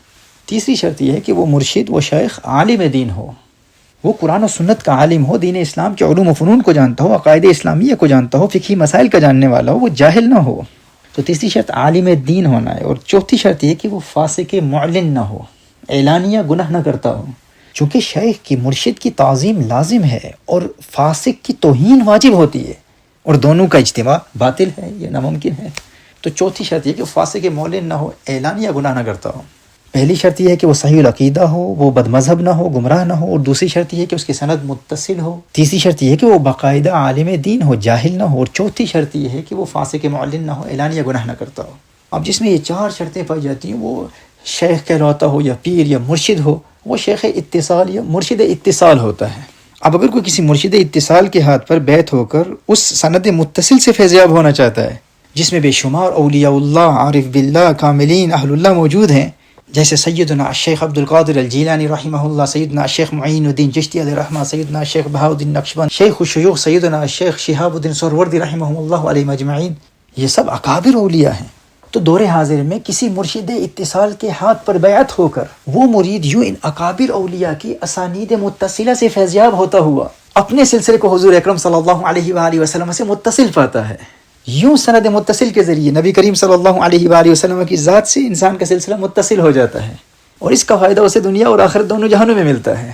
Speaker 2: تیسری شرط یہ ہے کہ وہ مرشد و شیخ عالم دین ہو، وہ قرآن و سنت کا عالم ہو، دین اسلام کے علوم و فنون کو جانتا ہو، عقائد اسلامیہ کو جانتا ہو، فقہی مسائل کا جاننے والا ہو، وہ جاہل نہ ہو. تو تیسری شرط عالم دین ہونا ہے. اور چوتھی شرط یہ کہ وہ فاسق معلن نہ ہو، اعلانیہ گناہ نہ کرتا ہو. چونکہ شیخ کی، مرشد کی تعظیم لازم ہے اور فاسق کی توہین واجب ہوتی ہے، اور دونوں کا اجتماع باطل ہے، یہ ناممکن ہے. تو چوتھی شرط یہ کہ وہ فاسق معلن نہ ہو، اعلانیہ گناہ نہ کرتا ہو. پہلی شرط یہ ہے کہ وہ صحیح العقیدہ ہو، وہ بد مذہب نہ ہو، گمراہ نہ ہو. اور دوسری شرط یہ ہے کہ اس کی سند متصل ہو. تیسری شرط یہ ہے کہ وہ باقاعدہ عالم دین ہو، جاہل نہ ہو. اور چوتھی شرط یہ ہے کہ وہ فاسق معلن نہ ہو، اعلانیہ گناہ نہ کرتا ہو. اب جس میں یہ 4 شرطیں پائی جاتی ہیں، وہ شیخ کہلاتا ہو یا پیر یا مرشد ہو، وہ شیخ اتصال یا مرشد اتصال ہوتا ہے. اب اگر کوئی کسی مرشد اتصال کے ہاتھ پر بیعت ہو کر اس سند متصل سے فیضیاب ہونا چاہتا ہے، جس میں بے شمار اولیاء اللہ، عارف باللہ، کاملین، اہل اللہ موجود ہیں، جیسے سیدنا الشیخ عبد القادر الجیلانی رحمہ اللہ، سیدنا الشیخ معین الدین چشتی علیہ رحمہ، سیدنا الشیخ بہاء الدین نقشبند، شیخ الشیوخ سیدنا الشیخ شہاب الدین سہروردی رحمہ اللہ علیہ مجمعین، یہ سب اکابر اولیاء ہیں. تو دور حاضر میں کسی مرشد اتصال کے ہاتھ پر بیعت ہو کر وہ مرید یوں ان اکابر اولیاء کی اسانید متصلہ سے فیضیاب ہوتا ہوا اپنے سلسلے کو حضور اکرم صلی اللہ علیہ وآلہ وسلم سے متصل پاتا ہے. یوں سند متصل کے ذریعے نبی کریم صلی اللہ علیہ وآلہ وسلم کی ذات سے انسان کا سلسلہ متصل ہو جاتا ہے، اور اس کا فائدہ اسے دنیا اور آخرت دونوں جہانوں میں ملتا ہے.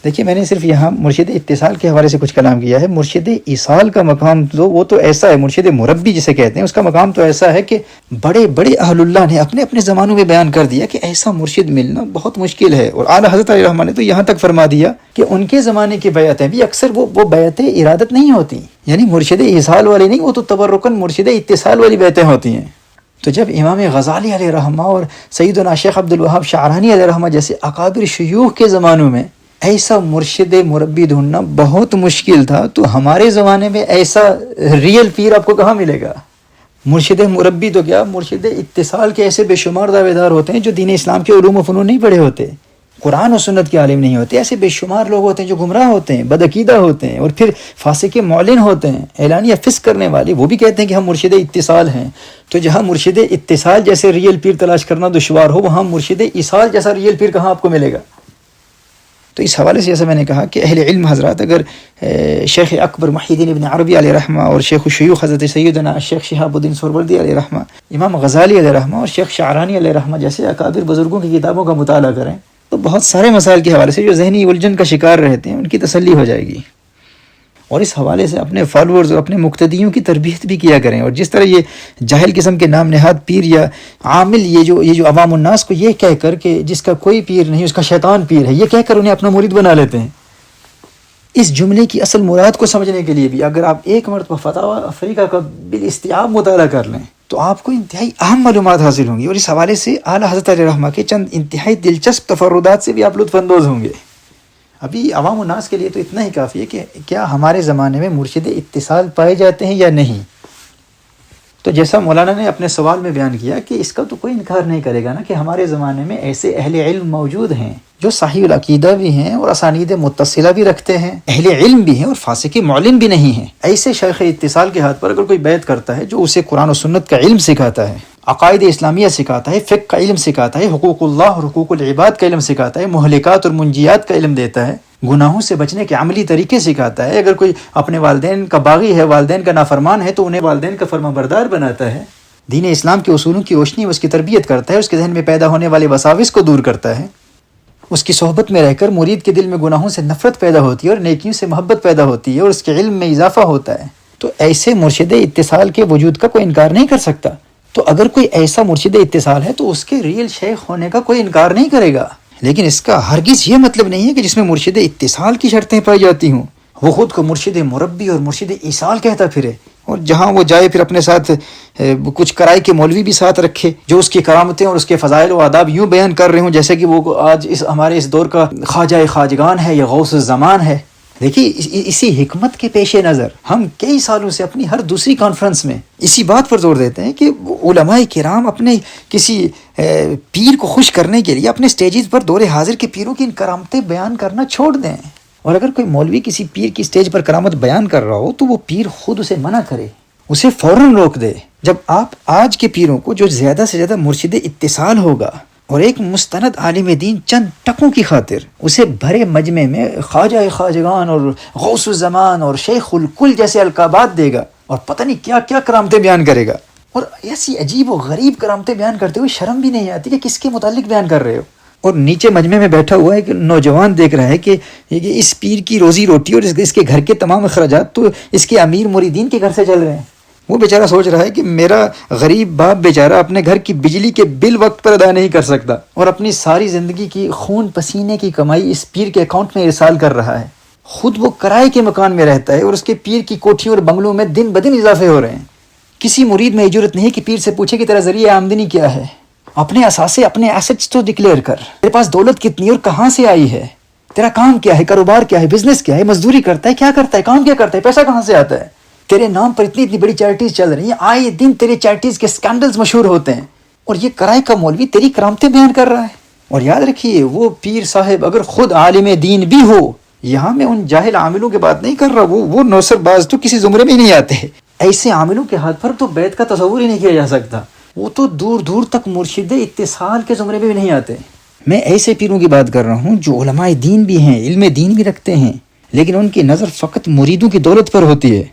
Speaker 2: دیکھیے، میں نے صرف یہاں مرشد اتصال کے حوالے سے کچھ کلام کیا ہے. مرشد ایصال کا مقام وہ تو ایسا ہے، مرشد مربی جسے کہتے ہیں، اس کا مقام تو ایسا ہے کہ بڑے بڑے اہل اللہ نے اپنے اپنے زمانوں میں بیان کر دیا کہ ایسا مرشد ملنا بہت مشکل ہے. اور اعلیٰ حضرت علیہ رحمٰن نے تو یہاں تک فرما دیا کہ ان کے زمانے کی بیعتیں بھی اکثر وہ بیعتیں ارادت نہیں ہوتی، یعنی مرشد ایصال والی نہیں، وہ تو تبرکاً مرشد اتصال والی بیعتیں ہوتی ہیں. تو جب امام غزالی علیہ رحمہ اور سیدنا شیخ عبد الوہاب شعرانی علیہ رحمہ جیسے اکابر شیوخ کے زمانوں میں ایسا مرشد مربی ڈھونڈنا بہت مشکل تھا، تو ہمارے زمانے میں ایسا ریئل پیر آپ کو کہاں ملے گا؟ مرشد مربی تو کیا، مرشد اتصال کے ایسے بے شمار دعوے دار ہوتے ہیں جو دین اسلام کے علوم و فنون نہیں پڑھے ہوتے، قرآن و سنت کے عالم نہیں ہوتے. ایسے بے شمار لوگ ہوتے ہیں جو گمراہ ہوتے ہیں، بدعقیدہ ہوتے ہیں، اور پھر فاسق معلن ہوتے ہیں، اعلانیہ فسق کرنے والے، وہ بھی کہتے ہیں کہ ہم مرشد اتصال ہیں. تو جہاں مرشد اتصال جیسے ریئل پیر تلاش کرنا دشوار ہو، وہاں مرشد ایصال جیسا ریئل پیر کہاں آپ کو ملے گا؟ تو اس حوالے سے جیسا میں نے کہا کہ اہل علم حضرات اگر شیخ اکبر محی الدین ابن عربی علیہ رحمہ اور شیخ الشیوخ حضرت سیدنا شیخ شہاب الدین سہروردی علیہ رحمہ، امام غزالی علیہ رحمہ اور شیخ شعرانی علیہ رحمہ جیسے اکابر بزرگوں کی کتابوں کا مطالعہ کریں تو بہت سارے مسائل کے حوالے سے جو ذہنی الجھن کا شکار رہتے ہیں ان کی تسلی ہو جائے گی. اور اس حوالے سے اپنے فالوورز اور اپنے مقتدیوں کی تربیت بھی کیا کریں. اور جس طرح یہ جاہل قسم کے نام نہاد پیر یا عامل یہ جو عوام الناس کو یہ کہہ کر کہ جس کا کوئی پیر نہیں اس کا شیطان پیر ہے، یہ کہہ کر انہیں اپنا مرید بنا لیتے ہیں. اس جملے کی اصل مراد کو سمجھنے کے لیے بھی اگر آپ ایک مرتبہ فتاوی افریقہ کا بالاستیعاب مطالعہ کر لیں تو آپ کو انتہائی اہم معلومات حاصل ہوں گی. اور اس حوالے سے اعلیٰ حضرت علیہ رحمہ کے چند انتہائی دلچسپ تفردات سے بھی آپ لطف اندوز ہوں گے. ابھی عوام الناس کے لیے تو اتنا ہی کافی ہے کہ کیا ہمارے زمانے میں مرشد اتصال پائے جاتے ہیں یا نہیں. تو تو جیسا مولانا نے اپنے سوال میں بیان کیا کہ اس کا تو کوئی انکار نہیں کرے گا نا کہ ہمارے زمانے میں ایسے اہل علم موجود ہیں جو صحیح العقیدہ بھی ہیں اور اسانید متصلہ بھی رکھتے ہیں، اہل علم بھی ہیں اور فاسق معلن بھی نہیں ہیں۔ ایسے شیخ اتصال کے ہاتھ پر اگر کوئی بیعت کرتا ہے جو اسے قرآن و سنت کا علم سکھاتا ہے، عقائد اسلامیہ سکھاتا ہے، فقہ کا علم سکھاتا ہے، حقوق اللہ اور حقوق العباد کا علم سکھاتا ہے، مہلکات اور منجیات کا علم دیتا ہے، گناہوں سے بچنے کے عملی طریقے سکھاتا ہے، اگر کوئی اپنے والدین کا باغی ہے، والدین کا نافرمان ہے تو انہیں والدین کا فرما بردار بناتا ہے، دین اسلام کے اصولوں کی روشنی میں اس کی تربیت کرتا ہے، اس کے ذہن میں پیدا ہونے والے وساوس کو دور کرتا ہے، اس کی صحبت میں رہ کر مرید کے دل میں گناہوں سے نفرت پیدا ہوتی ہے اور نیکیوں سے محبت پیدا ہوتی ہے اور اس کے علم میں اضافہ ہوتا ہے، تو ایسے مرشد اتصال کے وجود کا کوئی انکار نہیں کر سکتا۔ تو اگر کوئی ایسا مرشد اتصال ہے تو اس کے ریل شیخ ہونے کا کوئی انکار نہیں کرے گا، لیکن اس کا ہرگز یہ مطلب نہیں ہے کہ جس میں مرشد اتصال کی شرطیں پائی جاتی ہوں وہ خود کو مرشد مربی اور مرشد ایصال کہتا پھرے، اور جہاں وہ جائے پھر اپنے ساتھ کچھ کرائے کے مولوی بھی ساتھ رکھے جو اس کی کرامتیں اور اس کے فضائل و آداب یوں بیان کر رہے ہوں جیسے کہ وہ آج ہمارے اس دور کا خواجہ خواجگان ہے یا غوث الزمان ہے۔ دیکھیے اسی حکمت کے پیش نظر ہم کئی سالوں سے اپنی ہر دوسری کانفرنس میں اسی بات پر زور دیتے ہیں کہ علماء کرام اپنے کسی پیر کو خوش کرنے کے لیے اپنے سٹیجز پر دور حاضر کے پیروں کی ان کرامتیں بیان کرنا چھوڑ دیں، اور اگر کوئی مولوی کسی پیر کی سٹیج پر کرامت بیان کر رہا ہو تو وہ پیر خود اسے منع کرے، اسے فوراً روک دے۔ جب آپ آج کے پیروں کو جو زیادہ سے زیادہ مرشد اتصال ہوگا اور ایک مستند عالم دین چند ٹکوں کی خاطر اسے بھرے مجمع میں خواجہ خواجگان اور غوث الزمان اور شیخ الکل جیسے القابات دے گا اور پتہ نہیں کیا کیا کرامتیں بیان کرے گا، اور ایسی عجیب و غریب کرامتیں بیان کرتے ہوئے شرم بھی نہیں آتی کہ کس کے متعلق بیان کر رہے ہو، اور نیچے مجمع میں بیٹھا ہوا ہے کہ نوجوان دیکھ رہا ہے کہ اس پیر کی روزی روٹی اور اس کے گھر کے تمام اخراجات تو اس کے امیر مریدین کے گھر سے چل رہے ہیں، وہ بیچارہ سوچ رہا ہے کہ میرا غریب باپ بیچارہ اپنے گھر کی بجلی کے بل وقت پر ادا نہیں کر سکتا اور اپنی ساری زندگی کی خون پسینے کی کمائی اس پیر کے اکاؤنٹ میں ارسال کر رہا ہے، خود وہ کرائے کے مکان میں رہتا ہے اور اس کے پیر کی کوٹھیوں اور بنگلوں میں دن بدن اضافے ہو رہے ہیں۔ کسی مرید میں اجرت نہیں کہ پیر سے پوچھے کہ تیرا ذریعہ آمدنی کیا ہے، اپنے اثاثے اپنے ایسٹس تو ڈکلیئر کر، تیرے پاس دولت کتنی اور کہاں سے آئی ہے، تیرا کام کیا ہے، کاروبار کیا ہے، بزنس کیا ہے، مزدوری کرتا ہے، کیا کرتا ہے، کام کیا کرتا ہے، پیسہ کہاں سے آتا ہے، تیرے نام پر اتنی بڑی چیریٹیز چل رہی ہیں، آئے دن تیرے چیریٹیز کے سکینڈلز مشہور ہوتے ہیں، اور یہ کرائے کا مولوی تیری کرامتیں بیان کر رہا ہے۔ اور یاد رکھیے وہ پیر صاحب اگر خود عالم دین بھی ہو، یہاں میں ان جاہل عاملوں کی بات نہیں کر رہا، وہ نوسر باز تو کسی زمرے میں نہیں آتے، ایسے عاملوں کے ہاتھ پر تو بیعت کا تصور ہی نہیں کیا جا سکتا، وہ تو دور دور تک مرشد اتصال کے زمرے میں بھی نہیں آتے۔ میں ایسے پیروں کی بات کر رہا ہوں جو علماء دین بھی ہیں، علم دین بھی رکھتے ہیں، لیکن ان کی نظر فقط مریدوں کی دولت پر ہوتی ہے۔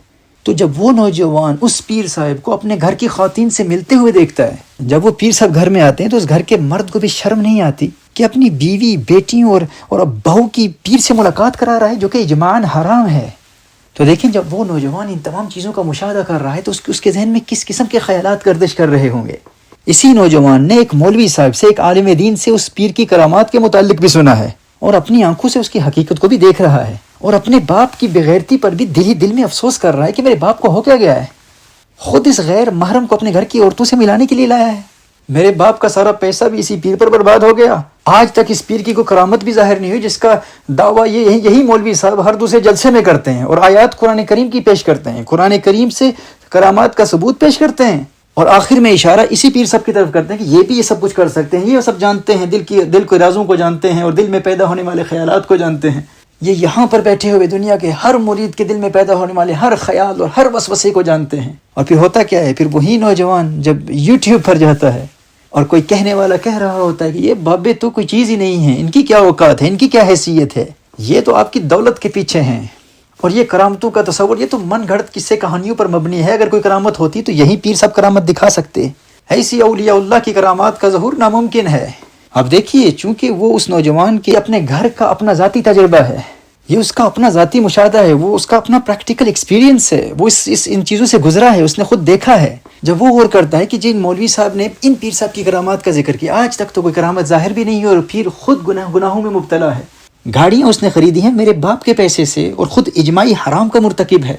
Speaker 2: تو جب وہ نوجوان اس پیر صاحب کو اپنے گھر کی خواتین سے ملتے ہوئے دیکھتا ہے، جب وہ پیر صاحب گھر میں آتے ہیں تو اس گھر کے مرد کو بھی شرم نہیں آتی کہ اپنی بیوی بیٹیوں اور بہو کی پیر سے ملاقات کرا رہا ہے جو کہ اجماعاً حرام ہے۔ تو دیکھیں جب وہ نوجوان ان تمام چیزوں کا مشاہدہ کر رہا ہے تو اس کے ذہن میں کس قسم کے خیالات گردش کر رہے ہوں گے۔ اسی نوجوان نے ایک مولوی صاحب سے، ایک عالم دین سے اس پیر کی کرامات کے متعلق بھی سنا ہے اور اپنی آنکھوں سے اس کی حقیقت کو بھی دیکھ رہا ہے، اور اپنے باپ کی بغیرتی پر بھی دل میں افسوس کر رہا ہے کہ میرے باپ کو ہو کیا گیا ہے، خود اس غیر محرم کو اپنے گھر کی عورتوں سے ملانے کے لیے لایا ہے، میرے باپ کا سارا پیسہ بھی اسی پیر پر برباد ہو گیا، آج تک اس پیر کی کوئی کرامت بھی ظاہر نہیں ہوئی جس کا دعویٰ یہی مولوی صاحب ہر دوسرے جلسے میں کرتے ہیں، اور آیات قرآن کریم کی پیش کرتے ہیں، قرآن کریم سے کرامات کا ثبوت پیش کرتے ہیں، اور آخر میں اشارہ اسی پیر صاحب کی طرف کرتے ہیں کہ یہ بھی یہ سب کچھ کر سکتے ہیں، یہ سب جانتے ہیں، دل کے رازوں کو جانتے ہیں اور دل میں پیدا ہونے والے خیالات کو جانتے ہیں، یہ یہاں پر بیٹھے ہوئے دنیا کے ہر مرید کے دل میں پیدا ہونے والے ہر خیال اور ہر وسوسے کو جانتے ہیں۔ اور پھر ہوتا کیا ہے، پھر وہی نوجوان جب یوٹیوب پر جاتا ہے اور کوئی کہنے والا کہہ رہا ہوتا ہے کہ یہ بابے تو کوئی چیز ہی نہیں ہے، ان کی کیا اوقات ہے، ان کی کیا حیثیت ہے، یہ تو آپ کی دولت کے پیچھے ہیں، اور یہ کرامتوں کا تصور یہ تو من گھڑت قصے کہانیوں پر مبنی ہے، اگر کوئی کرامت ہوتی تو یہی پیر صاحب کرامت دکھا سکتے، ایسی اولیاء اللہ کی کرامات کا ظہور ناممکن ہے۔ اب دیکھیے چونکہ وہ اس نوجوان کے اپنے گھر کا اپنا ذاتی تجربہ ہے، یہ اس کا اپنا ذاتی مشاہدہ ہے، وہ اس کا اپنا پریکٹیکل ایکسپیرینس ہے، وہ ان چیزوں سے گزرا ہے، اس نے خود دیکھا ہے، جب وہ غور کرتا ہے کہ جن مولوی صاحب نے ان پیر صاحب کی کرامات کا ذکر کیا آج تک تو کوئی کرامت ظاہر بھی نہیں ہے، اور پیر خود گناہوں میں مبتلا ہے، گاڑیاں اس نے خریدی ہیں میرے باپ کے پیسے سے اور خود اجماعی حرام کا مرتکب ہے،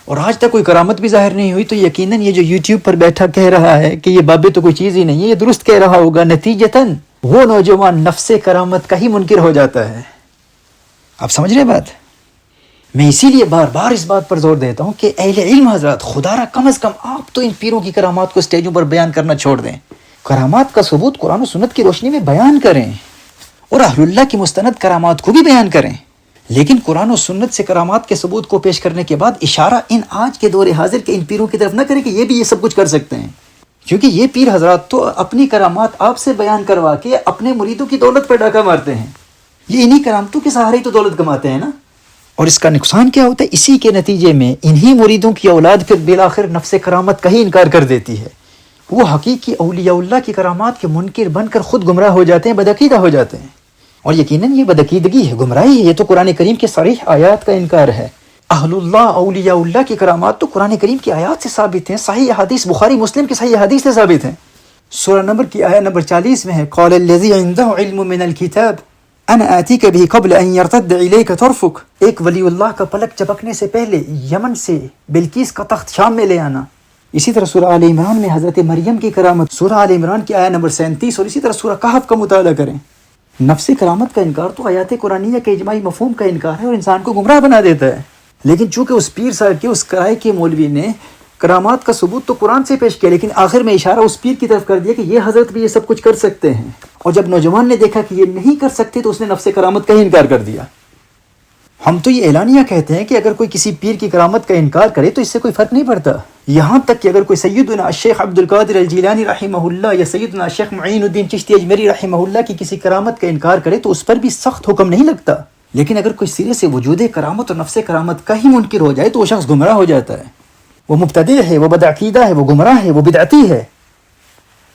Speaker 2: اور آج تک کوئی کرامت بھی ظاہر نہیں ہوئی، تو یقیناً یہ جو یوٹیوب پر بیٹھا کہہ رہا ہے کہ یہ بابے تو کوئی چیز ہی نہیں ہے، یہ درست کہہ رہا ہوگا، نتیجتاً وہ نوجوان نفس کرامت کا ہی منکر ہو جاتا ہے۔ آپ سمجھ رہے بات؟ میں اسی لیے بار بار اس بات پر زور دیتا ہوں کہ اہل علم حضرات، خدا را کم از کم آپ تو ان پیروں کی کرامات کو اسٹیجوں پر بیان کرنا چھوڑ دیں، کرامات کا ثبوت قرآن و سنت کی روشنی میں بیان کریں اور اہل اللہ کی مستند کرامات کو بھی بیان کریں، لیکن قرآن و سنت سے کرامات کے ثبوت کو پیش کرنے کے بعد اشارہ ان آج کے دور حاضر کے ان پیروں کی طرف نہ کریں کہ یہ بھی یہ سب کچھ کر سکتے ہیں، کیونکہ یہ پیر حضرات تو اپنی کرامات آپ سے بیان کروا کے اپنے مریدوں کی دولت پر ڈاکہ مارتے ہیں، یہ انہی کرامتوں کے سہارے ہی تو دولت کماتے ہیں نا۔ اور اس کا نقصان کیا ہوتا ہے؟ اسی کے نتیجے میں انہی مریدوں کی اولاد پھر بالآخر نفس کرامت کا ہی انکار کر دیتی ہے، وہ حقیقی اولیاء اللہ کی کرامات کے منکر بن کر خود گمراہ ہو جاتے ہیں، بدعقیدہ ہو جاتے ہیں، اور یقیناً یہ بدعقیدگی ہے، گمراہی ہے، یہ تو قرآن کریم کے صریح آیات کا انکار ہے۔ اہل اللہ اولیاء اللہ کی کرامات تو قرآن کریم کی آیات سے ثابت ہیں، صحیح حدیث بخاری مسلم کی صحیح حدیث سے ثابت ہیں۔ سورہ نمبر کی آیت نمبر 40 میں ہے، قال الذی عنده علم من الکتاب انا آتیک به قبل ان یرتد الیک طرفک، ایک ولی اللہ کا پلک چپکنے سے پہلے یمن سے بلقیس کا تخت شام میں لے آنا۔ اسی طرح سورہ آل عمران میں حضرت مریم کی کرامت، سورہ آل عمران کی آیت نمبر 37، اور اسی طرح سورہ کہف کا مطالعہ کریں۔ نفس کرامت کا انکار تو آیات قرآنیہ کے اجماعی مفہوم کا انکار ہے اور انسان کو گمراہ بنا دیتا ہے، لیکن چونکہ اس پیر صاحب کے اس کرائے کے مولوی نے کرامات کا ثبوت تو قرآن سے پیش کیا، لیکن آخر میں اشارہ اس پیر کی طرف کر دیا کہ یہ حضرت بھی یہ سب کچھ کر سکتے ہیں، اور جب نوجوان نے دیکھا کہ یہ نہیں کر سکتے تو اس نے نفس کرامت کا ہی انکار کر دیا۔ ہم تو یہ اعلانیہ کہتے ہیں کہ اگر کوئی کسی پیر کی کرامت کا انکار کرے تو اس سے کوئی فرق نہیں پڑتا، یہاں تک کہ اگر کوئی سیدنا الشیخ عبد القادر الجیلانی رحمہ اللہ یا سیدنا الشیخ معین الدین چشتی اجمیری رحمہ اللہ کی کسی کرامت کا انکار کرے تو اس پر بھی سخت حکم نہیں لگتا، لیکن اگر کوئی سرے سے وجود کرامت اور نفس کرامت کا ہی منکر ہو جائے تو وہ شخص گمراہ ہو جاتا ہے، وہ مبتدع ہے، وہ بدعقیدہ ہے، وہ گمراہ ہے، وہ بدعتی ہے۔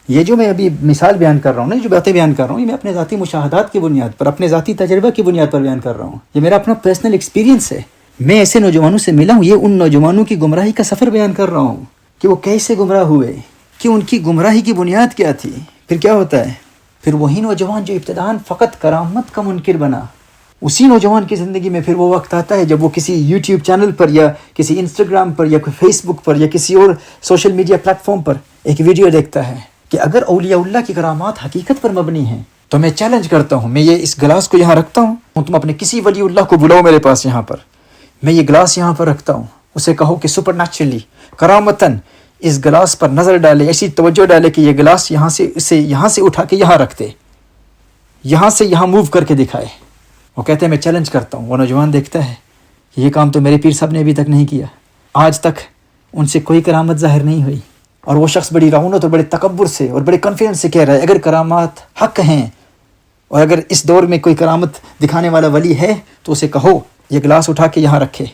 Speaker 2: یہ جو میں ابھی مثال بیان کر رہا ہوں نا، جو باتیں بیان کر رہا ہوں، یہ میں اپنے ذاتی مشاہدات کی بنیاد پر، اپنے ذاتی تجربہ کی بنیاد پر بیان کر رہا ہوں، یہ میرا اپنا پرسنل ایکسپیرینس ہے۔ میں ایسے نوجوانوں سے ملا ہوں، یہ ان نوجوانوں کی گمراہی کا سفر بیان کر رہا ہوں کہ وہ کیسے گمراہ ہوئے، کہ ان کی گمراہی کی بنیاد کیا تھی۔ پھر کیا ہوتا ہے؟ پھر وہی نوجوان جو ابتداءً فقط کرامت کا منکر بنا، اسی نوجوان کی زندگی میں پھر وہ وقت آتا ہے جب وہ کسی یوٹیوب چینل پر یا کسی انسٹاگرام پر یا کوئی فیس بک پر یا کسی اور سوشل میڈیا پلیٹ فارم پر ایک ویڈیو دیکھتا ہے کہ اگر اولیاء اللہ کی کرامات حقیقت پر مبنی ہیں تو میں چیلنج کرتا ہوں، میں یہ اس گلاس کو یہاں رکھتا ہوں، تم اپنے کسی ولی اللہ کو بلاؤ میرے پاس یہاں پر، میں یہ گلاس یہاں پر رکھتا ہوں، اسے کہو کہ سپر نیچرلی کرامتاً اس گلاس پر نظر ڈالے، ایسی توجہ ڈالے کہ یہ گلاس یہاں سے اٹھا کے یہاں رکھ دے، یہاں سے یہاں موو کر کے دکھائے۔ وہ کہتے ہیں میں چیلنج کرتا ہوں، وہ نوجوان دیکھتا ہے یہ کام تو میرے پیر صاحب نے ابھی تک نہیں کیا، آج تک ان سے کوئی کرامت ظاہر نہیں ہوئی، اور وہ شخص بڑی رعونت اور بڑے تکبر سے اور بڑے کانفیڈنس سے کہہ رہا ہے اگر کرامات حق ہیں اور اگر اس دور میں کوئی کرامت دکھانے والا ولی ہے تو اسے کہو یہ گلاس اٹھا کے یہاں رکھے،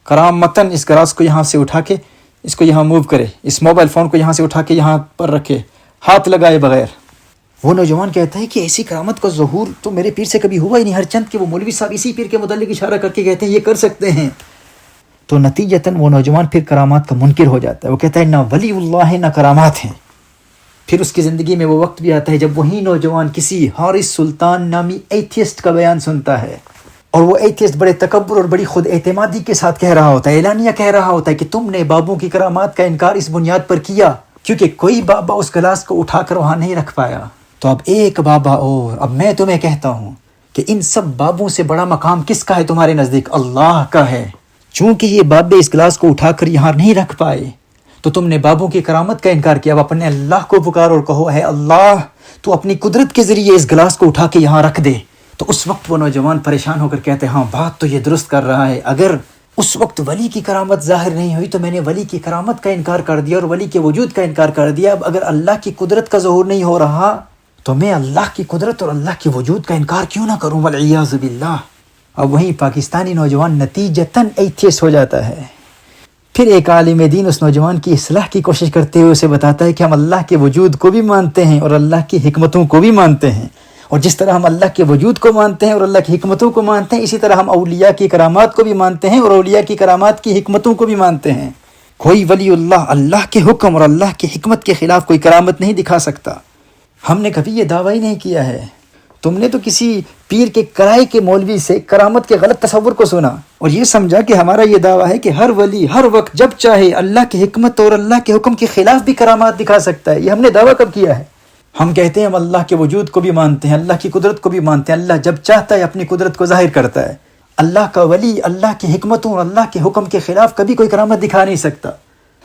Speaker 2: کرامتاً اس گلاس کو یہاں سے اٹھا کے اس کو یہاں موو کرے، اس موبائل فون کو یہاں سے اٹھا کے یہاں پر رکھے، ہاتھ لگائے بغیر۔ وہ نوجوان کہتا ہے کہ ایسی کرامت کا ظہور تو میرے پیر سے کبھی ہوا ہی نہیں، ہر چند کہ وہ مولوی صاحب اسی پیر کے متعلق اشارہ کر کے کہتے ہیں یہ کر سکتے ہیں، تو نتیجتاً وہ نوجوان پھر کرامات کا منکر ہو جاتا ہے، وہ کہتا ہے نہ ولی اللہ ہے نہ کرامات ہیں۔ پھر اس کی زندگی میں وہ وقت بھی آتا ہے جب وہی نوجوان کسی حارث سلطان نامی ایتھیسٹ کا بیان سنتا ہے، اور وہ ایتھیسٹ بڑے تکبر اور بڑی خود اعتمادی کے ساتھ کہہ رہا ہوتا ہے، اعلانیہ کہہ رہا ہوتا ہے کہ تم نے بابوں کی کرامات کا انکار اس بنیاد پر کیا کیونکہ کوئی بابا اس گلاس کو اٹھا کر وہاں نہیں رکھ پایا، تو اب ایک بابا اور، اب میں تمہیں کہتا ہوں کہ ان سب بابوں سے بڑا مقام کس کا ہے تمہارے نزدیک؟ اللہ کا ہے۔ چونکہ یہ بابے اس گلاس کو اٹھا کر یہاں نہیں رکھ پائے تو تم نے بابوں کی کرامت کا انکار کیا، اب اپنے اللہ کو پکار اور کہو ہے اللہ تو اپنی قدرت کے ذریعے اس گلاس کو اٹھا کے یہاں رکھ دے۔ تو اس وقت وہ نوجوان پریشان ہو کر کہتے ہیں ہاں بات تو یہ درست کر رہا ہے، اگر اس وقت ولی کی کرامت ظاہر نہیں ہوئی تو میں نے ولی کی کرامت کا انکار کر دیا اور ولی کے وجود کا انکار کر دیا، اب اگر اللہ کی قدرت کا ظہور نہیں ہو رہا تو میں اللہ کی قدرت اور اللہ کے وجود کا انکار کیوں نہ کروں، والعیاذ باللہ۔ اب وہیں پاکستانی نوجوان نتیجتاً ایتھیسٹ ہو جاتا ہے۔ پھر ایک عالم دین اس نوجوان کی اصلاح کی کوشش کرتے ہوئے اسے بتاتا ہے کہ ہم اللہ کے وجود کو بھی مانتے ہیں اور اللہ کی حکمتوں کو بھی مانتے ہیں، اور جس طرح ہم اللہ کے وجود کو مانتے ہیں اور اللہ کی حکمتوں کو مانتے ہیں، اسی طرح ہم اولیاء کی کرامات کو بھی مانتے ہیں اور اولیاء کی کرامات کی حکمتوں کو بھی مانتے ہیں۔ کوئی ولی اللہ کے حکم اور اللہ کی حکمت کے خلاف کوئی کرامت نہیں دکھا سکتا۔ ہم نے کبھی یہ دعویٰ ہی نہیں کیا ہے، تم نے تو کسی پیر کے کرائے کے مولوی سے کرامت کے غلط تصور کو سنا اور یہ سمجھا کہ ہمارا یہ دعویٰ ہے کہ ہر ولی ہر وقت جب چاہے اللہ کی حکمت اور اللہ کے حکم کے خلاف بھی کرامات دکھا سکتا ہے۔ یہ ہم نے دعویٰ کب کیا ہے؟ ہم کہتے ہیں ہم اللہ کے وجود کو بھی مانتے ہیں، اللہ کی قدرت کو بھی مانتے ہیں، اللہ جب چاہتا ہے اپنی قدرت کو ظاہر کرتا ہے۔ اللہ کا ولی اللہ کی حکمتوں اور اللہ کے حکم کے خلاف کبھی کوئی کرامت دکھا نہیں سکتا.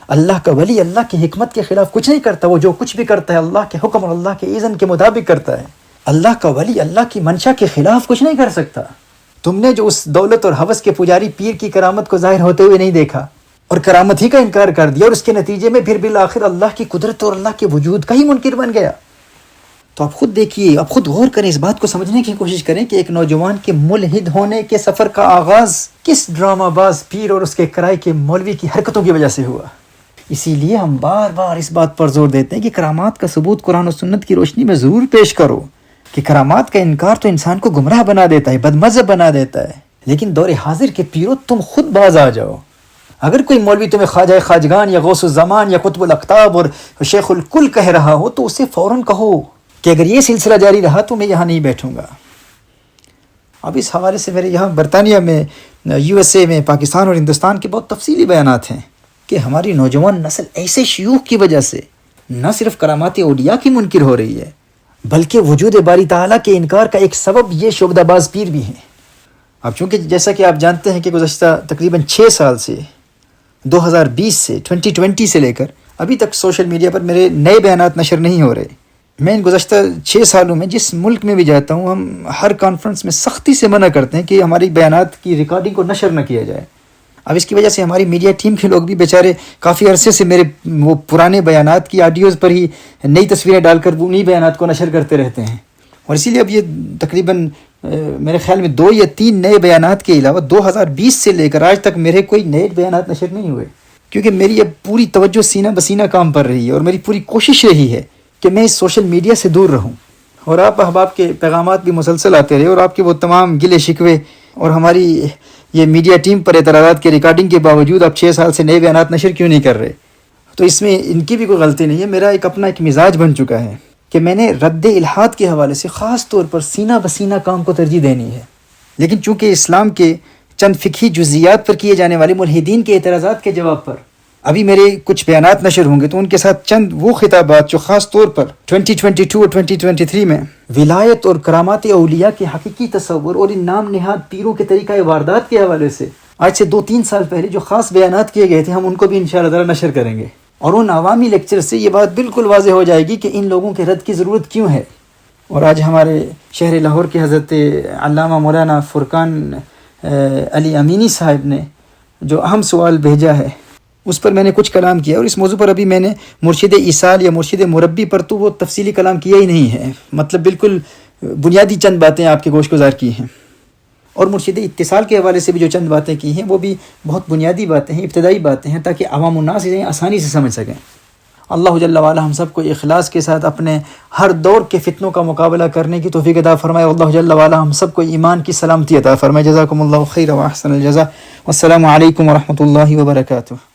Speaker 2: اللہ کا ولی اللہ کی حکمت کے خلاف کچھ نہیں کرتا. وہ جو کچھ بھی کرتا ہے اللہ کے حکم اور اللہ کے اذن کے مطابق کرتا ہے. اللہ کا ولی اللہ کی منشا کے خلاف کچھ نہیں کر سکتا. تم نے جو اس دولت اور ہوس کے پجاری پیر کی کرامت کو ظاہر ہوتے ہوئے نہیں دیکھا اور کرامت ہی کا انکار کر دیا، اور اس کے نتیجے میں پھر بالآخر اللہ کی قدرت اور اللہ کے وجود کا ہی منکر بن گیا. تو آپ خود دیکھیے، آپ خود غور کریں، اس بات کو سمجھنے کی کوشش کریں کہ ایک نوجوان کے ملحد ہونے کے سفر کا آغاز کس ڈرامہ باز پیر اور اس کے کرائے کے مولوی کی حرکتوں کی وجہ سے ہوا. اسی لیے ہم بار بار اس بات پر زور دیتے ہیں کہ کرامات کا ثبوت قرآن و سنت کی روشنی میں ضرور پیش کرو، کہ کرامات کا انکار تو انسان کو گمراہ بنا دیتا ہے، بدمذہب بنا دیتا ہے. لیکن دور حاضر کے پیرو تم خود باز آ جاؤ. اگر کوئی مولوی تمہیں خواجہ خواجگان یا غوث الزمان یا قطب الاقطاب اور شیخ الکل کہہ رہا ہو تو اسے فوراً کہو کہ اگر یہ سلسلہ جاری رہا تو میں یہاں نہیں بیٹھوں گا. اب اس حوالے سے میرے یہاں برطانیہ میں، USA میں، پاکستان اور ہندوستان کے بہت تفصیلی بیانات ہیں کہ ہماری نوجوان نسل ایسے شیوخ کی وجہ سے نہ صرف کرامات اولیاء کی منکر ہو رہی ہے بلکہ وجود باری تعالیٰ کے انکار کا ایک سبب یہ شعبدہ باز پیر بھی ہیں. اب چونکہ جیسا کہ آپ جانتے ہیں کہ گزشتہ تقریباً 6 سال سے 2020 سے 2020 سے لے کر ابھی تک سوشل میڈیا پر میرے نئے بیانات نشر نہیں ہو رہے. میں ان گزشتہ 6 سالوں میں جس ملک میں بھی جاتا ہوں، ہم ہر کانفرنس میں سختی سے منع کرتے ہیں کہ ہماری بیانات کی ریکارڈنگ کو نشر نہ کیا جائے. اب اس کی وجہ سے ہماری میڈیا ٹیم کے لوگ بھی بیچارے کافی عرصے سے میرے وہ پرانے بیانات کی آڈیوز پر ہی نئی تصویریں ڈال کر انہی بیانات کو نشر کرتے رہتے ہیں. اور اسی لیے اب یہ تقریباً میرے خیال میں 2 یا 3 نئے بیانات کے علاوہ 2020 سے لے کر آج تک میرے کوئی نئے بیانات نشر نہیں ہوئے، کیونکہ میری اب پوری توجہ سینہ بسینہ کام پر رہی ہے اور میری پوری کوشش رہی ہے کہ میں اس سوشل میڈیا سے دور رہوں. اور آپ احباب کے پیغامات بھی مسلسل آتے رہے اور آپ کے وہ تمام گلے شکوے اور ہماری یہ میڈیا ٹیم پر اعتراضات کے ریکارڈنگ کے باوجود آپ 6 سال سے نئے بیانات نشر کیوں نہیں کر رہے. تو اس میں ان کی بھی کوئی غلطی نہیں ہے. میرا اپنا ایک مزاج بن چکا ہے کہ میں نے رد الحاد کے حوالے سے خاص طور پر سینہ بسینہ کام کو ترجیح دینی ہے. لیکن چونکہ اسلام کے چند فقہی جزیات پر کیے جانے والے ملحدین کے اعتراضات کے جواب پر ابھی میرے کچھ بیانات نشر ہوں گے تو ان کے ساتھ چند وہ خطابات جو خاص طور پر 2022 اور 2023 میں ولایت اور کرامات اولیاء کے حقیقی تصور اور ان نام نہاد پیروں کے طریقہ واردات کے حوالے سے آج سے 2-3 سال پہلے جو خاص بیانات کیے گئے تھے، ہم ان کو بھی انشاءاللہ تعالی نشر کریں گے. اور ان عوامی لیکچر سے یہ بات بالکل واضح ہو جائے گی کہ ان لوگوں کے رد کی ضرورت کیوں ہے. اور آج ہمارے شہر لاہور کے حضرت علامہ مولانا فرقان علی امینی صاحب نے جو اہم سوال بھیجا ہے اس پر میں نے کچھ کلام کیا، اور اس موضوع پر ابھی میں نے مرشد ایصال یا مرشد مربی پر تو وہ تفصیلی کلام کیا ہی نہیں ہے. مطلب بالکل بنیادی چند باتیں آپ کے گوش گزار کی ہیں. اور مرشد اتصال کے حوالے سے بھی جو چند باتیں کی ہیں وہ بھی بہت بنیادی باتیں ہیں، ابتدائی باتیں ہیں، تاکہ عوام الناس اسے آسانی سے سمجھ سکیں. اللہ جل وعلا ہم سب کو اخلاص کے ساتھ اپنے ہر دور کے فتنوں کا مقابلہ کرنے کی توفیق عطا فرمائے. اللہ جل وعلا ہم سب کو ایمان کی سلامتی عطا فرمائے. جزاکم اللہ خیر و احسن الجزاء. والسلام علیکم ورحمۃ اللہ وبرکاتہ.